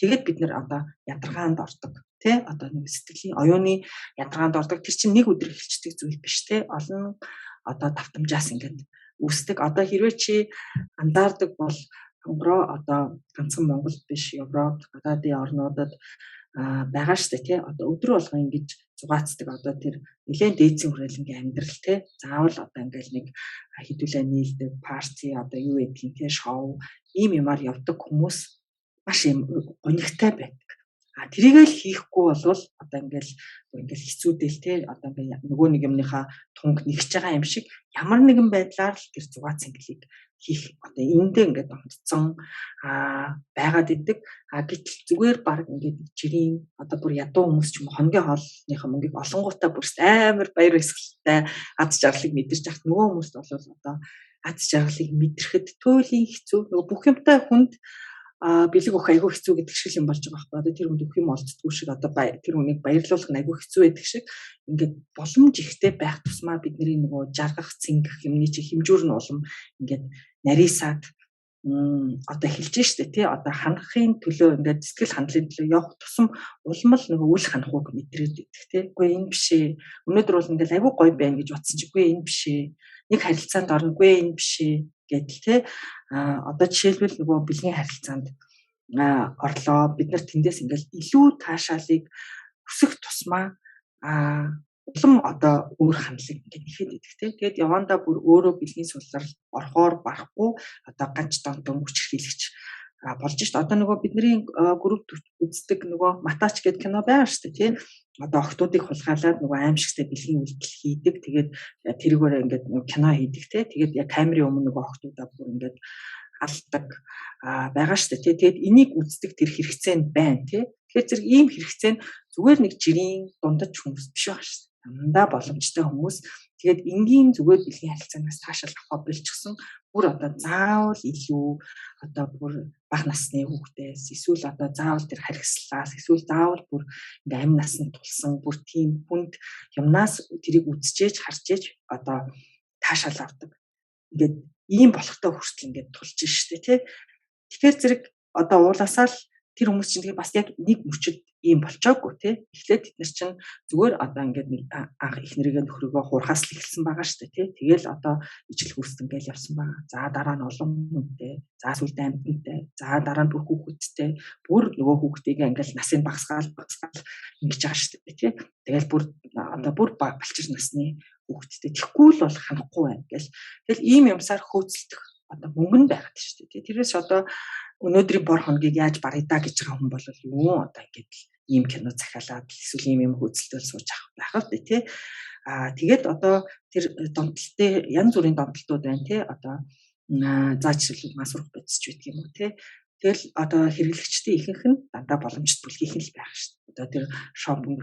Тэгээд бид нэр одоо ядаргаанд ордог. Тэ одоо нэг сэтгэлийн оюуны ядаргаанд ордог. Тэр чинь нэг өдөр эхэлчихдэг зүйл биш тэ. Олон одоо давтамжаас ингээд үүсдэг. Одоо хэрвээ чи анзаардаг бол хонгороо одоо ганцхан Монголд биш Европ, гадаадын орнуудад байгаа штэ тий. Одоо өдөр болго ингэж зугаацдаг одоо тэр нэлээд дээдсийн хүрээлэнгийн амьдрал тий. Заавал одоо ингээл нэг хэдүүлээ нийлдэг парти одоо юу гэдгийг тий шоу ийм юмар явдаг хүмүүс маш юм гонигтай байдаг. Тэрийг л хийхгүй болвол одоо ингээл хэцүүдэл тий одоо ингээл нөгөө нэг юмныхаа тунг нэгж байгаа юм шиг ямар нэгэн байдлаар л тэр зугаа цэнгэлийг хийх одоо эндээ ингээд онцсон байгаад идэг. Гэтэл зүгээр баг ингээд жирийн одоо бүр ядуу хүмүүс ч юм уу хоногийн хоолныхаа мөнгийг олонгуудаа бүрс амар баяр баясгалтай ад жаргалыг мэдэрч ахт нөгөө хүмүүст бол одоо ад жаргалыг мэдрэхэд туйлын хэцүү нөгөө бүх юмтай хүнд бэлэг өгөх айгүй хэцүү гэдэг шиг юм болж байгаа байхгүй. Одоо тэр хүнд өгөх юм олддгүй шиг одоо тэр хүнийг баярлуулах нь айгүй хэцүү байдаг шиг ингээд боломж ихтэй байх тусмаа бидний нөгөө жаргах цэнгэх юмны чи хэмжүүр нь улам ингээд нарийсаад одоо эхэлж штэ тий одоо ханахын төлөө ингээд сэтгэл хандлын төлөө явах тусам улам л нөгөө үл ханахуг мэдрээд идэх тий. Үгүй энэ биш ээ. Өнөөдөр бол ингээд айгүй гоё байна гэж бодсон чи үгүй энэ биш ээ. Нэг харилцаанд орногүй энэ биш ээ гэдэл тий. Одоо жишээлбэл нөгөө бэлгийн харилцаанд орлоо бид нар тэндээс ингээд илүү таашаалыг өсөх тусмаа улам одоо өөр хандлага ингээд ихэд идэх тий. Тэгээд явандаа бүр өөрөө бэлгийн сулрал орхоор барахгүй одоо ганц донтон хүч хэрэглэгч болж шít. Одоо нөгөө бидний групп үздэг нөгөө Матач гэдэг кино байгаа шүү дээ, тийм. Одоо охтуудыг хулгайлаад нөгөө аимшигтай бэлгийн үйлдэл хийдэг. Тэгээд тэрүүгээр ингээд нөгөө кино хийдэг, тийм. Тэгээд яг камерын өмнө нөгөө охтуудаа бүр ингээд алдаг байгаа шүү дээ, тийм. Тэгээд энийг үздэг тэр хэрэгцээ нь байна, тийм. Тэгэхээр зэрэг ийм хэрэгцээ нь зүгээр нэг жирийн дундаж хүмүүс биш байгаа шүү дээ. Дандаа боломжтой хүмүүс. Тэгээд энгийн зүгээр бэлгийн харилцаанаас таашаал авах бэлчсэн бүр одоо заавал илүү одоо бүр бага насны хүүхдээс эсвэл одоо заавал тэр харгислаас эсвэл заавал бүр ингээм амь насанд тулсан бүр тийм хүнд юмнаас тэрийг үзчихээж харжээж одоо таашаал авдаг. Ингээд ийм болохтой хүртэл ингээд тулж штэ тий. Тэгэхээр зэрэг одоо уулаасаа л тэр хүмүүс чинь тэгээ бас яг нэг мөчөд ийм болчоогүй тий. Эхлээд бид нар чинь зүгээр одоо ингээд нэг анх их нэргээ нөхрөөгөө хуурхаас л эхэлсэн байгаа шүү дээ тий. Тэгэл одоо ижил хүүст ингээл явсан байгаа. За дараа нь олон хүнтэй, за сүлд амьтантай, за дараа нь бүр хүүхэдтэй, бүр нөгөө хүүхдийгээ ингээл насыг багасгаал ингэж байгаа шүү дээ тий. Тэгэл бүр одоо бүр балчир насны хүүхэдтэй. Тэгэхгүй л бол ханахгүй байна гэл. Тэгэл ийм юмсаар хөөцөлдөх одоо мөнгө нь байгаад шүү дээ. Тэрээс одоо өнөөдрийн бор хоногийг яаж барьдаа гэж байгаа хүн бол юу одоо ингээд ийм кино захиалаад эсвэл ийм юм хөөцөлтөөр сууж байх байх тий. Тэгээд одоо тэр донтолтой янз бүрийн донтолтууд байна тий. Одоо за жишээлбэл масурах бодисч байдаг юм уу тий. Тэгэл одоо хэрэглэгчдийн ихэнх нь дандаа боломжит бүлгийнх нь л байх шүү дээ. Одоо тэр шопинг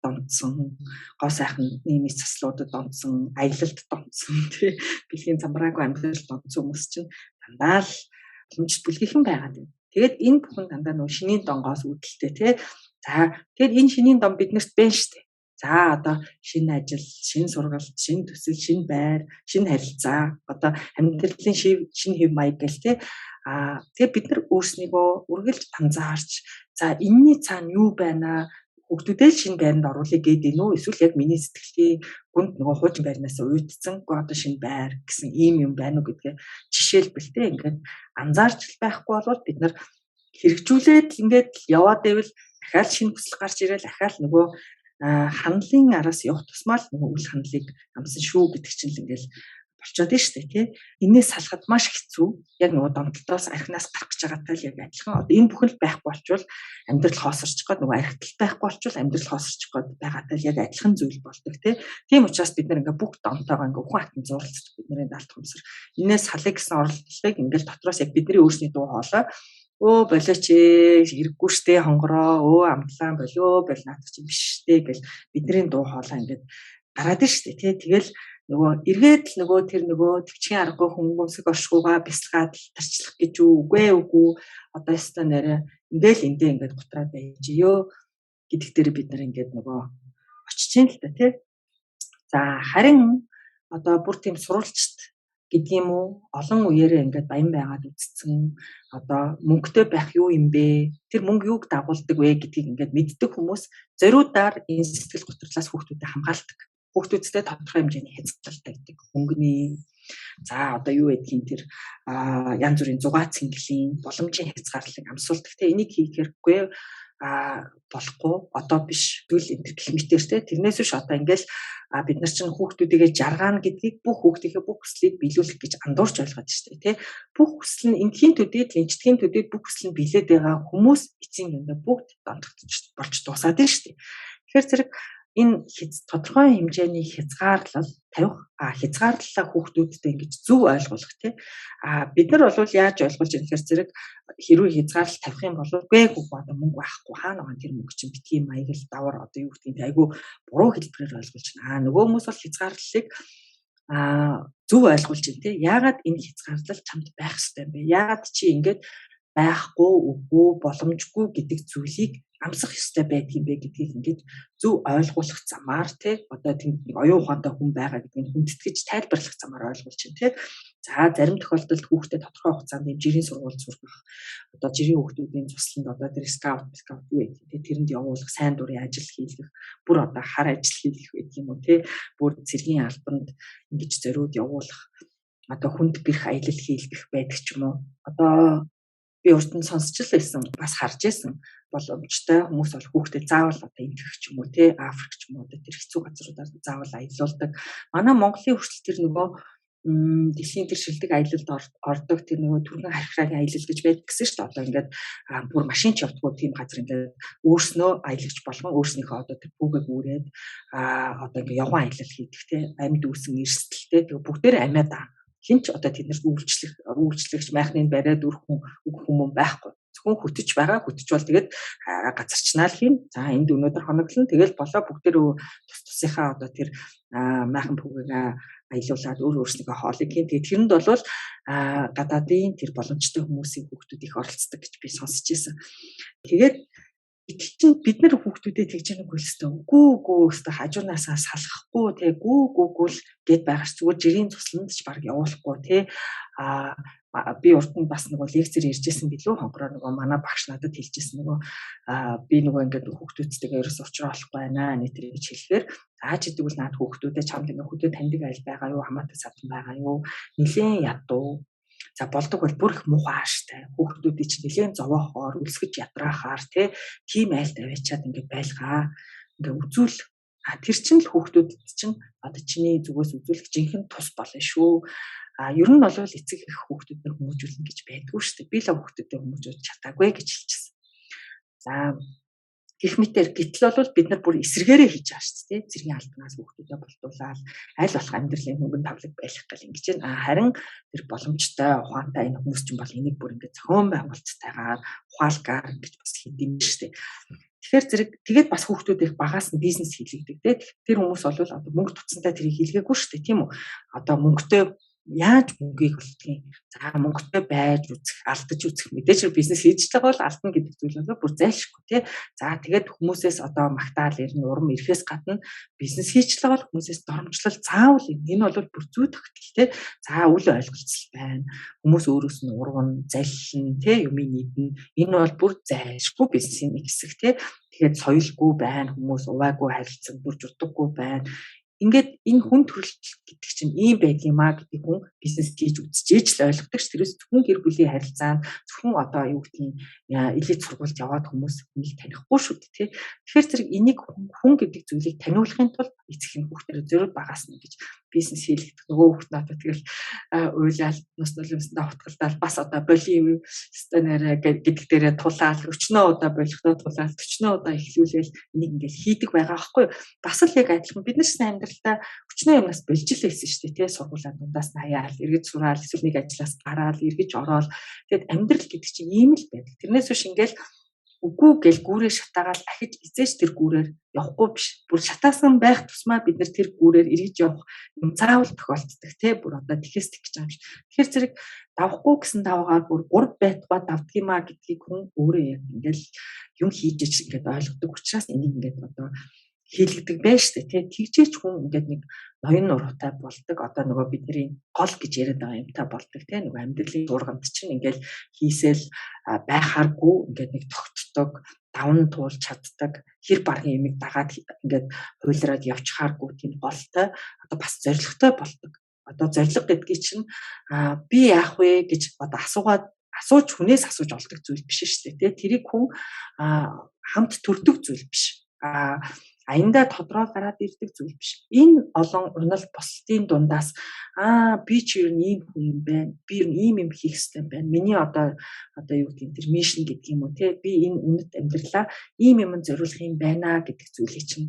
донцсон, гоо сайхны мэс заслуудад донцсон, аялалд донцсон тий. Бэлгийн замбраагүй амьдрал донцсон хүмүүс чинь дандаа л боломжит бүлгийнхэн байгаад байна. Тэгээд энэ бүхэн дандаа нөгөө шинийн донгоос үүдэлтэй тий. За тэгээд энэ шинийн дон биднэрт байна шүү дээ. За одоо шинэ ажил, шинэ сургалт, шинэ төсөл, шинэ байр, шинэ харилцаа, одоо амьдралын шинэ хэв маяг гэл тий. Тэгээд бид нар өөрснийгөө үргэлж анзаарч за энэний цаана юу байна аа? Хүүхдүүдээ шинэ байранд оруулъя гэдэг нь үү? Эсвэл яг миний сэтгэлийн гүнд нөгөө хуучин байрнаас уйдсан одоо шинэ байр гэсэн ийм юм байна уу гэдгээ жишээлбэлтэй ингээд анзаарч байхгүй бол бид нар хэрэгжүүлээд ингээд яваад байвал дахиад шинэ хүсэл гарч ирээл дахиад нөгөө хандлын араас явах тусмаа л нөгөө үл хандлыг амсан шүү гэдэг чинь л ингээд болчиход байна шүү дээ тий. Энээс салахад маш хэцүү. Яг нөгөө донтолтоос архинаас гарах гэж байгаатай л яг адилхан. Одоо энэ бүхэл байхгүй болчвол амьдрал хоосорчих гээд нөгөө архитал байхгүй болчвол амьдрал хоосорчих гээд байгаатай л яг адилхан зүйл болдог тий. Тийм учраас бид нар ингээ бүх донтоогоо ингээ ухаан хатан зурлаж бидний даалт хумсар. Энээс салах гэсэн оролдлогыг ингээл дотроос яг бидний өөрсний дуу хоолой өө болооч хэрэггүй штэ хонгороо өө амтлаа болоо наад чи биш штэ гэл бидний дуу хоолой ингээд гараад нь штэ тий. Тэгэл нөгөө эргээд л нөгөө тэр нөгөө төвчгийн аргагүй хүмүүсэг оршихуугаа бясалгаад тарчлах гэж үгүй одоо ястаа нэрэ ингээл эндээ ингээд готраад байж ёо гэдэг дээр бид нар ингээд нөгөө очиж юм л та тий. За харин одоо бүр тийм сурвалжт гэдгийм үү олон үеэрээ ингээд баян байгаад үтцсэн одоо мөнгөтэй байх юу юм бэ? Тэр мөнгө юуг дагуулдаг вэ гэдгийг ингээд мэддэг хүмүүс зориудаар энэ сэтгэл готрлоос хүүхдүүдэд хамгаалдаг. Хүүхдүүдтэй тодорхой хэмжээний хязгаарлалтай гэдэг хөнгөний за одоо юу гэдгийг тэр янз бүрийн зугаа цэнгэлийн боломжийн хязгаарлалыг амсуулдаг те энийг хийхэргүй болохгүй одоо биш тэгвэл энэ гэх мэтэр те тэрнээс биш одоо ингээл бид нар чинь хүүхдүүдийгээ жаргаана гэдгийг бүх хүүхдийнхээ бүх хүслийг биелүүлэх гэж андуурч ойлгоод штэ те бүх хүсэл нь эндхийн төдийд линчдгийн төдийд бүх хүсэл нь биелээд байгаа хүмүүс эцсийн юмдаа бүгд донтогдож болж дуусаад байна штэ тэгэхээр зэрэг энэ тодорхой хэмжээний хязгаарлал тавих хязгаарлалаа хүүхдүүдтэй ингэж зөв ойлгуулах тий бид нар бол яаж ойлгуулж байгаа гэхээр зэрэг хэрвээ хязгаарлал тавих юм бол үгүй одоо мөнгө байхгүй хаана байгаа тэр мөнгө чинь битгий маяг л давар одоо юу гэдгийг айгүй буруу хэлбэрээр ойлгуулж байна нөгөө хүмүүс бол хязгаарлалыг зөв ойлгуулж байна тий яагаад энэ хязгаарлал чамд байх ёстой юм бэ яагаад чи ингэж байхгүй үгүй боломжгүй гэдэг зүйлийг амсах ёстой байдаг юм бэ гэдгийг ингээд зөв ойлгуулах замаар тий одоо тэнд нэг оюун ухаантай хүн байгаа гэдгийг хүндэтгэж тайлбарлах замаар ойлгуулж байна тий за зарим тохиолдолд хүүхдэд тодорхой хугацаанд юм жирийн сургууль сургах одоо жирийн хүүхдүүдийн тусланд одоо тэр скаут юу гэдэг тий тэрэнд явуулах сайн дурын ажил хийх бүр одоо хар ажил хийх гэдэг юм уу тий бүр цэргийн албанд ингэж зориуд явуулах одоо хүнд гэрх аялал хийх байдаг ч юм уу одоо би өөртөө сонсч л байсан бас харж байсан боломжтой хүмүүс бол хүүхдэд заавал одоо энтгэх ч юм уу тий Африк ч юм уу одоо тэр хэцүү газруудаар заавал аялуулдаг манай Монголын хүртэл тэр нөгөө дэлхийн тэр шилдэг аялалд ордог тэр нөгөө түргэн харьхрагийн аялал гэж байдаг гэсэн шүү дээ. Одоо ингээд бүр машин ч явдаггүй тийм газар ингээд өөрснөө аялагч болгон өөрснийхөө одоо тэр пүүгээ гүүрээд одоо ингээд явган аялал хийдэг те амьд үүсэн эрсдэлтэй тэг бүгдээр амиад хинч одоо тэднэрт үйлчлэгч майхныг бариад өгөх хүмүүс байхгүй. Зөвхөн хөтөж байгаа. Хөтөж бол тэгээд газарчнаа л хийн. За энд өнөөдөр хоноглон тэгэл болоо бүгдээр тус тусынхаа одоо тэр майхан пүүгээ аялуулаад өөрснийхөө хоолыг хийн. Тэгээд тэрэнд бол гадаадын тэр боломжтой хүмүүсийн хүүхдүүд их оролцдог гэж би сонсч байсан. Тэгээд итэл бид нар хүүхдүүдэд тэгж яагүй л өстой. Үгүй өстой хажуунаасаа салахгүй те гүү л гэд байгаа ч зүгээр жирийн тусланд ч баг явуулахгүй те би урд нь бас нөгөө лекцээр ярьжсэн билүү хонгороо нөгөө манай багш надад хэлжсэн нөгөө би нөгөө ингээд хүүхдүүдтэйгээ ерөөс уулзрах болохгүй байна нэтэр гэж хэлэхээр за ч гэдэг үл наад хүүхдүүдээ чамд ингээд хүүхдүүд таньдаг айл байгаа юу хамаатай садан байгаа юу нилээн ядуу за болдог бол бүр их муухайштай хүүхдүүдийн чинь нэлээд зовоохоор үлсгэж ядраахаар тийм айлт аваачаад ингээд байлгаа ингээд үзүүл тэр чинь л хүүхдүүдэд чинь одоо чиний зүгээс үзүүлэх жинхэнэ тус болно шүү. Ер нь бол эцэг их хүүхдүүд нар хүмүүжүүлнэ гэж байдгүй шүү дээ. Би л хүүхдүүдэд хүмүүжүүлж чадаагүй гэж хэлчихсэн. За гэх мэтэр гэтэл бол бид нар бүр эсрэгээрээ хийж байгаа шүү дээ. Зэргийн албанаас хүүхдүүдэд болдуулаад аль болох амьдралын хөнгөн тавлаг байх гэл ингэж байна. Харин тэр боломжтой ухаантай энэ хүмүүс чинь бол энийг бүр ингээд зохион байгуулалттайгаар ухаалгаар ингэж бас хийдэм шүү дээ. Тэгэхээр зэрэг тэгээд бас хүүхдүүд их багаас нь бизнес хийлэгдэг те. Тэр хүмүүс бол одоо мөнгө туцсантай тэрийг хийлгээгүй шүү дээ, тийм үү? Одоо мөнгөтэй яаж мөнгийг олдгийг за мөнгөтэй байж үзэх, алдаж үзэх мэдээж бизнес хийж байгаа бол алдна гэдэг зүйл бол бүр зайлшгүй тий. За тэгээд хүмүүсээс одоо магтаал ирнэ, урам ирэхээс гадна бизнес хийж байгаа бол хүмүүсээс доромжлол заавал энэ бол бүр зүй тогтол тий. За үл ойлголцол байна. Хүмүүс өөрөөс нь урван, заллин тий юмыг нийтнэ. Энэ бол бүр зайлшгүй бизнесийн нэг хэсэг тий. Тэгээд соёлгүй байна, хүмүүс уваагүй харилцан бүрж удаггүй байна. Ингээд энэ хүн төрөлт гэдэг чинь ийм байг юм аа гэдэг хүн бизнес хийж үзчихэж л ойлгодог ш. Тэрээс зөвхөн гэр бүлийн харилцаанд зөвхөн одоо юу гэдгийг элит сургуульд яваад хүмүүс энийг танихгүй шүү дээ тий. Тэгэхээр зэрэг энийг хүн гэдэг зүйлийг таниулахын тулд эцэг хүүхдэрээ зөрөд багаас нь гэж бизнес хийлгдэг. Нөгөө хүүхд надад тэгэл уйлал нус нулимсдаа хутгалдаал бас одоо боли өстой нэрэ гэдэг дээрээ тулаал 40 удаа болохдоо тулаал 40 удаа эхлүүлээл энийг ингээл хийдэг байгаа аахгүй. Бас л яг адилхан бид нар сайн амьдралдаа 40 юмнаас болж л байсан шүү дээ тий. Сургуулаа дундаас хаяал эргэж сураал эсвэл нэг ажлаас гараал эргэж ороод тэгэд амьдрал гэдэг чинь ийм л байдаг. Тэрнээс биш ингээл үгүй гэл гүүрээ шатаагаал ахиж эзэж тэр гүүрээр явахгүй биш. Бүр шатаасан байх тусмаа бид нар тэр гүүрээр эргэж явах юм заавал тохиолддог тий. Бүр одоо тэхээс тэг гэж байгаа юм шиг. Тэгэхээр зэрэг давхгүй гэсэн даваагаар бүр 3 байтугай давдаг юмаа гэдгийг хүн өөрөө яг ингээл юм хийж ич ингээд ойлгодог учраас энийг ингээд одоо хийлгдэг байж тээ тэгжээч хүн ингээд нэг ноён нуруутай болдог одоо нөгөө бидний гол гэж яриад байгаа юмтай болдог тий нөгөө амьдралын зурганд чинь ингээд хийсэл байхааргүй ингээд нэг тогтдог давн туулж чаддаг хэр баргийн юмыг дагаад ингээд хуйлраад явчихааргүй тийм голтой одоо бас зоригтой болдог одоо зориг гэдгийг чинь би яах вэ гэж одоо асууж хүнээс асууж олдог зүйл биш шүү дээ тий тэрийг хүн хамт төрдөг зүйл биш аяндаа тодорхой гараад ирдэг зүйл биш. Энэ олон унал бусдын дундаас би ч ер нь ийм хүн юм байна. Би ер нь ийм юм хийх хэрэгтэй байна. Миний одоо юу гэдэг тэр мишн гэдэг юм уу те би энэ үнэт амьдралаа ийм юм зориулах юм байна гэдэг зүйлийг чинь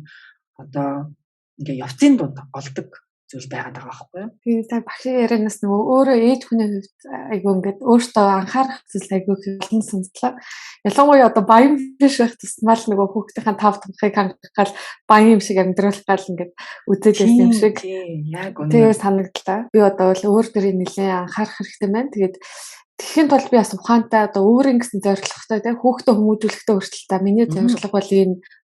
одоо ингээ явцын дунд олдог зүйл байгаад байгаа байхгүй юу? Тэгээ та багшийн ярианаас нөгөө өөрөө ээж хүний хувьд айгу ингээд өөртөө анхаарах зүйл айгу олон сонслоо. Ялангуяа одоо баян биш байх тусмаа л нөгөө хүүхдийн тав тунхыг хангахаар баян юм шиг амьдруулах гал ингээд үзээд байсан юм шиг. Яг үнэ. Тэгээ санагдлаа. Би одоо л өөр төрлийн нэлээд анхаарах хэрэгтэй байна. Тэгээд тэгэхин тулд би бас ухаантай одоо өөрийн гэсэн зорилготой тийм хүүхдээ хүмүүжүүлэхдээ өөрчлөлтөө миний зорилго бол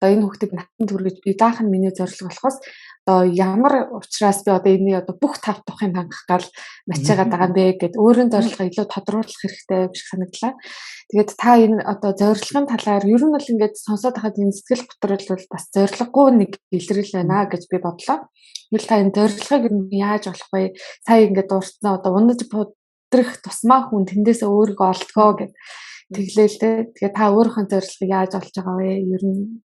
энэ хүүхдийг натан түргэж би даах нь миний зорилго болохоос одоо ямар учраас би одоо энэ одоо бүх тав тухын хангах гал мачаагаад байгаа юм бэ гэд өөрийн зорилгоо илүү тодруулах хэрэгтэй биш санагдлаа. Тэгээд та энэ одоо зорилгын талаар ер нь бол ингээд сонсоод байхад энэ сэтгэл готрол бол бас зорилгогүй нэг илрэл байна гэж би бодлоо. Тэгвэл та энэ зорилгыг яаж олох вэ? Сая ингээд дурдсан одоо унаж бодрох тусмаа хүн тэндээсээ өөрийгөө олдгоо гэд Тэглээл те. Тэгээ та өөрийнхөө зорилгыг яаж олж байгаа вэ? Ер нь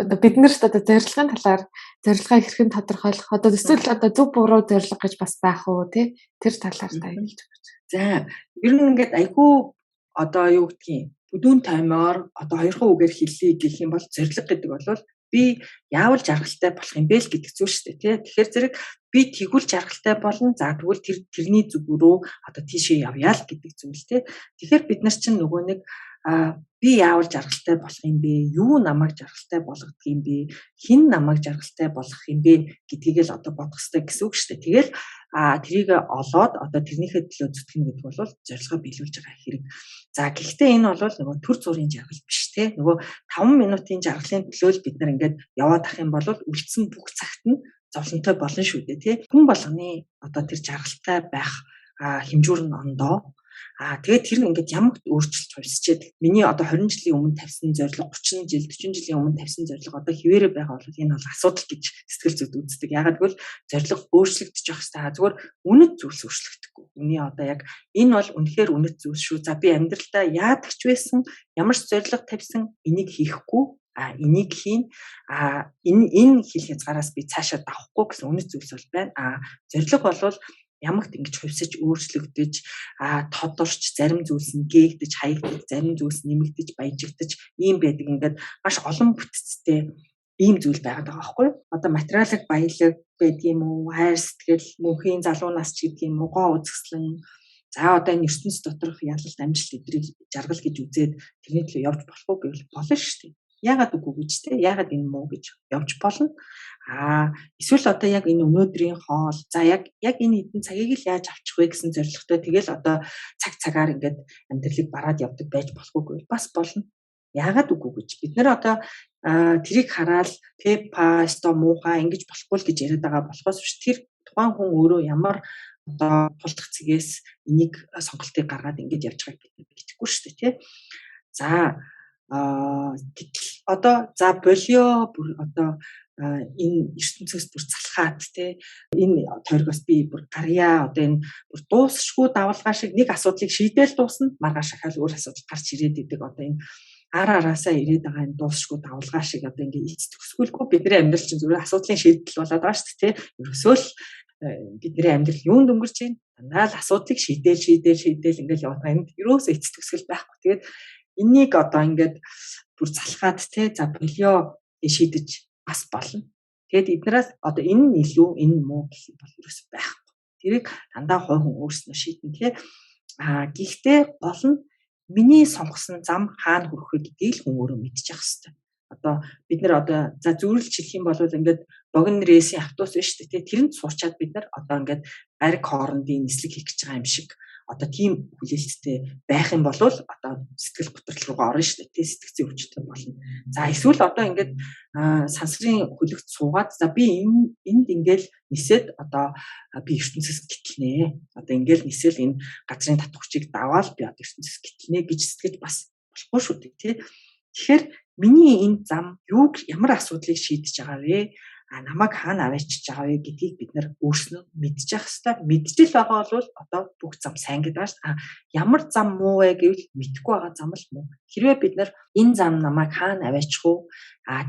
одоо бид нар ч одоо зорилгын талаар зорилгоо хэрхэн тодорхойлох одоо эсвэл одоо зөв буруу зорилго гэж бас байх уу те? Тэр талаар та хэлж өгөөч. За ер нь ингээд айгүй одоо юу гэдгийг бүдүүн таймоор одоо хоёрхан үгээр хэллий гэх юм бол зорилго гэдэг бол би яавал жаргалтай болох юм бэ л гэдэг зүйл шүү дээ тий. Тэгэхээр зэрэг би тэгвэл жаргалтай болно. За тэгвэл тэрний зүгрөө одоо тийшээ явъя л гэдэг зүйл тий. Тэгэхээр бид нар чинь нөгөө нэг би яавал жаргалтай болох юм бэ? Юу намайг жаргалтай болгох юм бэ? Хэн намайг жаргалтай болгох юм бэ гэдгийг л одоо бодох хэрэгтэй гэсэн үг шүү дээ. Тэгэл тэрийг олоод одоо тэрнийхээ төлөө зүтгэн гэдэг бол зорилгоо биелүүлж байгаа хэрэг. За гэхдээ энэ бол нөгөө төр зүрийн жаргал биш те. Нөгөө 5 минутын жаргалын төлөө л бид нар ингээд яваад ах юм бол үлдсэн бүх цагт нь зовлонтой болно шүү дээ тий. Хүн болгоны одоо тэр жаргалтай байх хэмжүүр нь ондоо. Тэгээд тэр ингээд ямагт өөрчлөлт хувьсчээд миний одоо 20 жилийн өмнө тавьсан зорилго 30 жил 40 жилийн өмнө тавьсан зорилго одоо хിവэрэ байгаа бол энэ бол асуудал гэж сэтгэл зүйд үздэг. Ягаад гэвэл зорилго өөрчлөгдөж явах хэрэгтэй. Зүгээр үнэт зүйлс өөрчлөгдөхгүй. Үний одоо яг энэ бол үнэхээр үнэт зүйл шүү. За би амьдралдаа яадаг ч байсан ямар ч зорилго тавьсан энийг хийхгүй энийг хийн энэ хэл хязгаараас би цаашаа давахгүй гэсэн үнэт зүйлс бол байна. Зорилго бол ямагт ингэж хувьсаж өөрчлөгдөж тодорч зарим зүйлс нь гээгдэж хаягдаж зарим зүйлс нэмэгдэж баяжигдаж ийм байдаг ингээд маш олон бүтцтэй ийм зүйл байгаад байгаа байхгүй юу? Одоо материалын баялаг байдгийм үү, хайр сэтгэл, мөнхийн залуу нас ч гэдгийм үү, гоо үзэсгэлэн за одоо энэ ертөнц доторх ялалт амжилт эдрийг жаргал гэж үзээд тэрний төлөө явж болох уу гэвэл болно шүү дээ. Яагаад үгүй гэж те яагаад энэ муу гэж явж болно. Эсвэл одоо яг энэ өнөөдрийн хоол за яг энэ хэдэн цагийг л яаж авчих вэ гэсэн зорилготой тэгэл одоо цагаар ингээд амьдралыг бараад явдаг байж болох уу гэвэл бас болно. Яагаад үгүй гэж бид нэр одоо тэрийг хараад те пасто муухай ингэж болохгүй л гэж яриад байгаа болохоос биш тэр тухайн хүн өөрөө ямар одоо тулдах цэгээс энийг сонголтыг гаргаад ингэж явж байгааг бид бичихгүй шүү дээ тий. За одоо за болио бүр одоо энэ ертөнцөөс бүр залхаад те энэ тойргоос би бүр гарья одоо энэ бүр дуусшгүй давалгаа шиг нэг асуудлыг шийдээл дуусна маргааш ахаал өөр асуудал гарч ирээд идэг одоо энэ араасаа ирээд байгаа энэ дуусшгүй давалгаа шиг одоо ингээ эц төгсгөлгүй бидний амьдрал чинь зүгээр асуудлын шийдэл болоод байгаа шүү дээ те ерөөсөө л бидний амьдрал юунд өнгөрч байна дандаа л асуудлыг шийдээл ингээл яваад байгаа энд ерөөсөө эц төгсгөл байхгүй тэгээд энийг одоо ингээд бүр залхаад те за болио шийдэж бас болно. Тэгээд эднээс одоо энэ нь илүү энэ муу гэх юм бол ерөөсөй байхгүй. Тэрийг дандаа хой хүн өөрснөө шийдэн те. Гэхдээ гол нь миний сонгосон зам хаана хүрэх вэ гэдгийг л хүн өөрөө мэдчих хэвээр. Одоо бид нар одоо за зөвлөлж хэлэх юм бол ингээд богино рейсийн автобус биш үү те. Тэрэнд суучаад бид нар одоо ингээд ариг хоорондын нислэг хийх гэж байгаа юм шиг одоо тийм хүлээлттэй байх юм бол одоо сэтгэл готрол руугаа орно шүү дээ. Сэтгцийн өвчтөй болно. За эсвэл одоо ингээд сансрын хөлөгт суугаад за би энд ингээл нисээд одоо би ертөнцөөс гитлнэ. Одоо ингээл нисэл энэ газрын татварчийг даваад би одоо ертөнцөөс гитлнэ гэж сэтгэж бас болохгүй шүү дээ тий. Тэгэхээр миний энэ зам ямар асуудлыг шийдэж байгаа вэ? Намайг хаана аваачиж байгаа вэ гэдгийг бид нар өөрснөө мэдчих хэвээр. Мэдчихэл байгаа бол одоо бүх зам сайн гэдэг байна шүү дээ. Ямар зам муу вэ гэвэл мэдхгүй байгаа зам л муу. Хэрвээ бид нар энэ зам намайг хаана аваачих уу?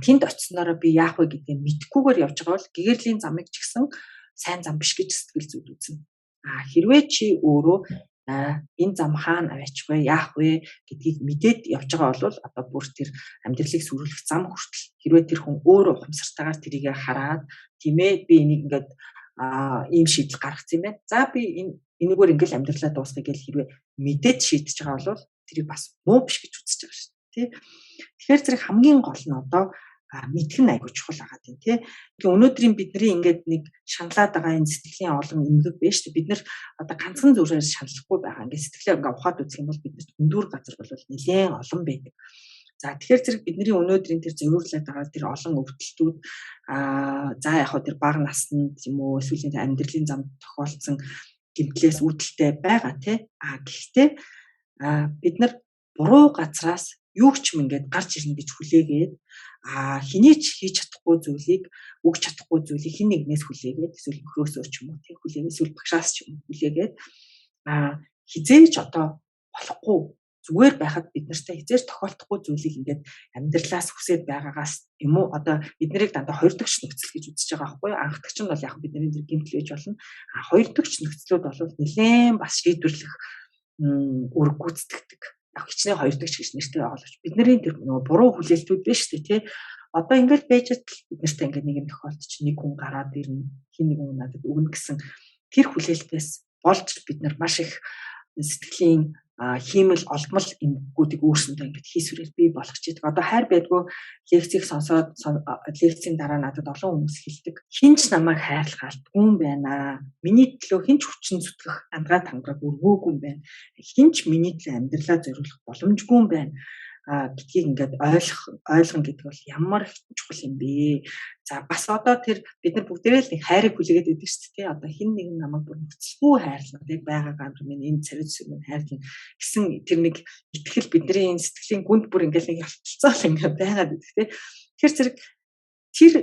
Тэнд очисноор би яах вэ гэдгийг мэдхгүйгээр явж байгаа бол гэгэрлийн замыг ч гэсэн сайн зам биш гэж сэтгэл зүйд үзнэ. Хэрвээ чи өөрөө энэ зам хаана аваачих вэ, яах вэ гэдгийг мэдээд явж байгаа бол одоо бүр тэр амьдралыг сүрүүлэх зам хүртэл хэрвээ тэр хүн өөрөө ухамсартайгаар тэрийг хараад тийм ээ би энийг ингээд ийм шийдэл гаргацсан юм байна. За би энэгээр ингээл амьдралаа дуусгая гэж хэрвээ мэдээд шийдэж байгаа бол тэрийг бас муу биш гэж үзэж байгаа шүү дээ. Тий. Тэгэхээр зэрэг хамгийн гол нь одоо мэдэх нь айгуу чухал байгаа тийм тий. Тэгээ өнөөдрийн бидний ингээд нэг шаналаад байгаа энэ сэтгэлийн олон эмгэг биш үү? Бид нэр одоо ганцхан зүрээр шаналхгүй байгаа. Ингээд сэтгэлээ ингээд ухаад үзэх юм бол биднэрт өндөр газар бол нэлээд олон байдаг. За тэгэхээр зэрэг бидний өнөөдрийн тэр зөвөрлөд байгаа тэр олон өвдөлтүүд за яг хөө тэр бага наснд юм уу эсвэл амьдралын замд тохиолдсон гэмтлээс үүдэлтэй байгаа тий. Гэхдээ бид нар буруу газраас юу ч юм ингээд гарч ирнэ гэж хүлээгээд хэний ч хийж чадахгүй зүйлийг өгч чадахгүй зүйлийг хэн нэгнээс хүлээгээд эсвэл нөхрөөсөө ч юм уу тийм хүлээгээд эсвэл багшаас ч юм уу хүлээгээд хизээж одоо болохгүй зүгээр байхад бид нартай хизээж тохиолдохгүй зүйлийг ингээд амьдралаас хүсээд байгаагаас юм уу одоо бид нарыг дандаа хоёр дахь нөхцөл гэж үзэж байгаа байхгүй юу? Анх дахь нь бол яг бидний тэр гэмтэл байж болно. Хоёр дахь нөхцлүүд бол нэлээд бас шийдвэрлэх үүрэг гүйцэтгэдэг. Яг хичнээн хоёр дахь гэж нэртэй байгаа боловч бидний тэр нөгөө буруу хүлээлтүүд биш үү тий. Одоо ингээд байж бид нартай ингээд нэг юм тохиолдож нэг хүн гараад ирнэ. Хин нэг хүн надад өгнө гэсэн тэр хүлээлтээс болж бид нар маш их сэтгэлийн хиймэл олдмол эмгэгүүдийг өөрсөндөө ингээд хийсвэрээр бий болгож идэг. Одоо хайр байдгүй лекцийг сонсоод лекцийн дараа надад олон хүмүүс хэлдэг. Хинч намайг хайрлах алдгүй юм байна. Миний төлөө хинч хүчин зүтгэх амгаа тангараг өргөөгүй юм байна. Хинч миний төлөө амьдралаа зориулах боломжгүй юм байна. Гэдгийг ингээд ойлгон гэдэг бол ямар их чухал юм бэ. За бас одоо тэр бид нар бүгдээрээ л нэг хайрыг хүлээгээд байдаг шүү дээ. Одоо хин нэгэн намайг бүр нөхцөлгүй хайрлаа. Яг байгаа гамар минь энэ царайц минь хайрлаа гэсэн тэр нэг итгэл бидний сэтгэлийн гүнд бүр ингээд нэг ялццаал ингээд байгаад байдаг тийм. Тэр зэрэг тэр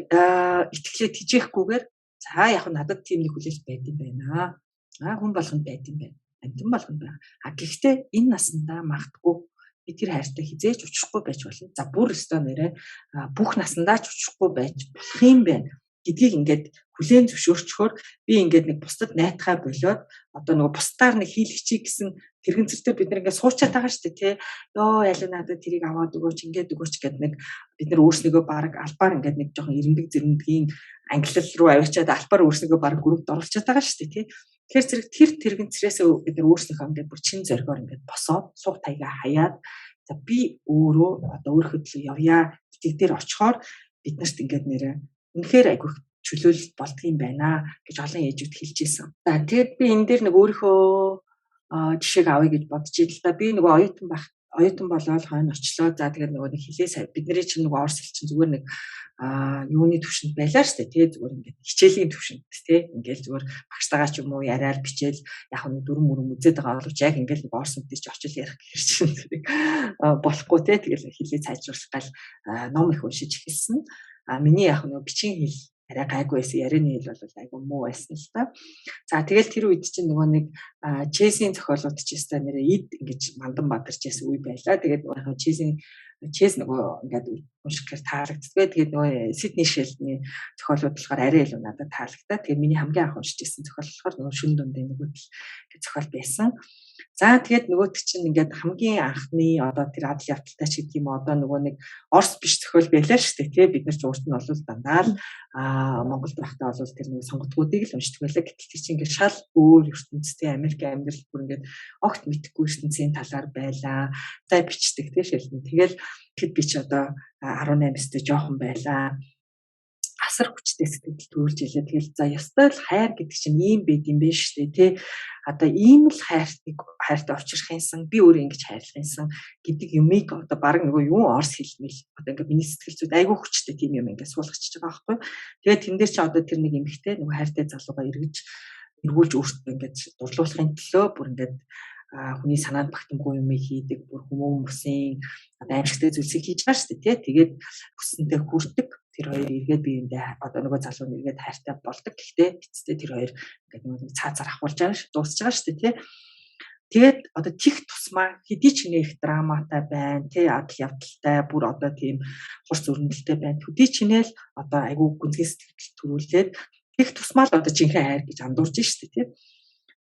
итгэлээ тижээхгүйгээр за яг надад тийм нэг хүлээлт байд юм байна. Хүн болгонд байд юм байна. Амтан болгонд байна. Гэхдээ энэ насандаа магтгүй би тэр хайртай хизээж очихгүй байж болно. За бүр өстой нэрээ бүх насандаа ч очихгүй байж болох юм байна гэдгийг ингээд хүлээн зөвшөөрчхөөр би ингээд нэг бусдад найтхаа болоод одоо нөгөө бусдаар нэг хийлгчий гэсэн тэрхэн зэртэй бид нар ингээд суучаад байгаа шүү дээ тий. Йоо ялуу надад тэрийг аваад өгөөч ингээд өгөөч гэд нэг бид нар өөрснийгөө баг албаар ингээд нэг жоохон эрендэг зэрэмдгийн англи руу авчиад албаар өөрснийгөө баг группт оруулчихад байгаа шүү дээ тий. Тэгэхээр зэрэг тэр тэрхэн цэрээсээ бид нар өөрснийхөө ингээд бүр чин зоригоор ингээд босоод суг таяга хаяад за би өөрөө одоо өөрийнхөө төлөө явъя гэдэг дээр очихоор бид нарт ингээд нэрээ үнэхээр айгүйх чөлөөлөлт болдго юм байна гэж олон ээжүүд хэлж ирсэн. За тэгээд би энэ дээр нэг өөрийнхөө жишээг авъя гэж бодож ийл та би нөгөө оюутан болоод хойно очлоо. За тэгээд нөгөө нэг хилээ бидний чинь нөгөө орс хэл чинь зүгээр нэг юуны төвшөнд байлаа шүү дээ тий зүгээр ингээд хичээлийн төвшөнд тий ингээд зүгээр багштайгаа ч юм уу яриад бичээл яг нэг дүрм мөрөм үзээд байгаа боловч яг ингээд нэг орс үнтэй ч очил ярих гэх чинь болохгүй тий тэгэл хилээ сайжруулах гал ном их уншиж эхэлсэн. Миний яг нөгөө бичгийн хэл арай гайгүй байсан ярианы хэл бол айгүй муу байсан л та. За тэгэл тэр үед чинь нөгөө нэг чесийн зохиолууд ч гэсэн нэрээ ид ингэж мандан бадарч байсан үе байлаа. Тэгээд нөгөө чес нөгөө ингээд уншихаар таалагддаг. Тэгээд нөгөө Сидней Шелдний зохиолууд болохоор арай илүү надад таалагдаа. Тэгээд миний хамгийн анх уншиж ирсэн зохиол болохоор нөгөө шүн дундын нөгөөдөл гэх зохиол байсан. За тэгээд нөгөөт чинь ингээд хамгийн анхны одоо тэр адал явдалтай ч гэдэг юм одоо нөгөө нэг орс биш зохиол байлаа шүү дээ тий бид нар ч урд нь бол дандаа л Монголд байхдаа бол тэр нэг сонготгуудыг л уншдаг байлаа гэтэл чинь ингээд шал өөр ертөнцийн Америкийн амьдрал бүр ингээд огт мэдэхгүй ертөнцийн талаар байлаа. За бичдэг тий шилэн. Тэгэл тэгэд би ч одоо 18-ст жоохон байлаа. Асар хүчтэй сэтгэл төрүүлж илээ. Тэгэл за ёстой л хайр гэдэг чинь ийм байд юм биш үү тий. Одоо ийм л хайртай учрах юмсан би өөрөө ингэж хайрлах юмсан гэдэг юмыг одоо баг нөгөө юу орс хэлмэл одоо ингээ миний сэтгэл зүйд айгүй хүчтэй тийм юм ингээ суулгачихж байгаа байхгүй. Тэгээд тэн дээр чи одоо тэр нэг эмэгтэй нөгөө хайртай залууга эргүүлж өөртөө ингээ дурлуулахын төлөө бүр ингээ хүний санаанд багтамгүй юм хийдэг бүр хүмүүсийн одоо аимшигтай зүйлсийг хийж байгаа шүү дээ тий. Тэгээд хүссэнтэй хүрдэг тэр хоёр эргээд биендээ одоо нөгөө залуу нэргээд хайртай болдог. Гэхдээ эцэстээ тэр хоёр ингээд нөгөө цаазаар ахуулж байгаа шүү дуусч байгаа шүү тий. Тэгээд одоо тех тусмаа хэдий ч нэх драматай байна тий адал явдалтай бүр одоо тийм хурц өрнөлттэй байна. Хэдий ч нэл одоо айгүй гүнзгий сэтгэл төрүүлээд тех тусмаа л одоо жинхэнэ хайр гэж андуурж шүү тий.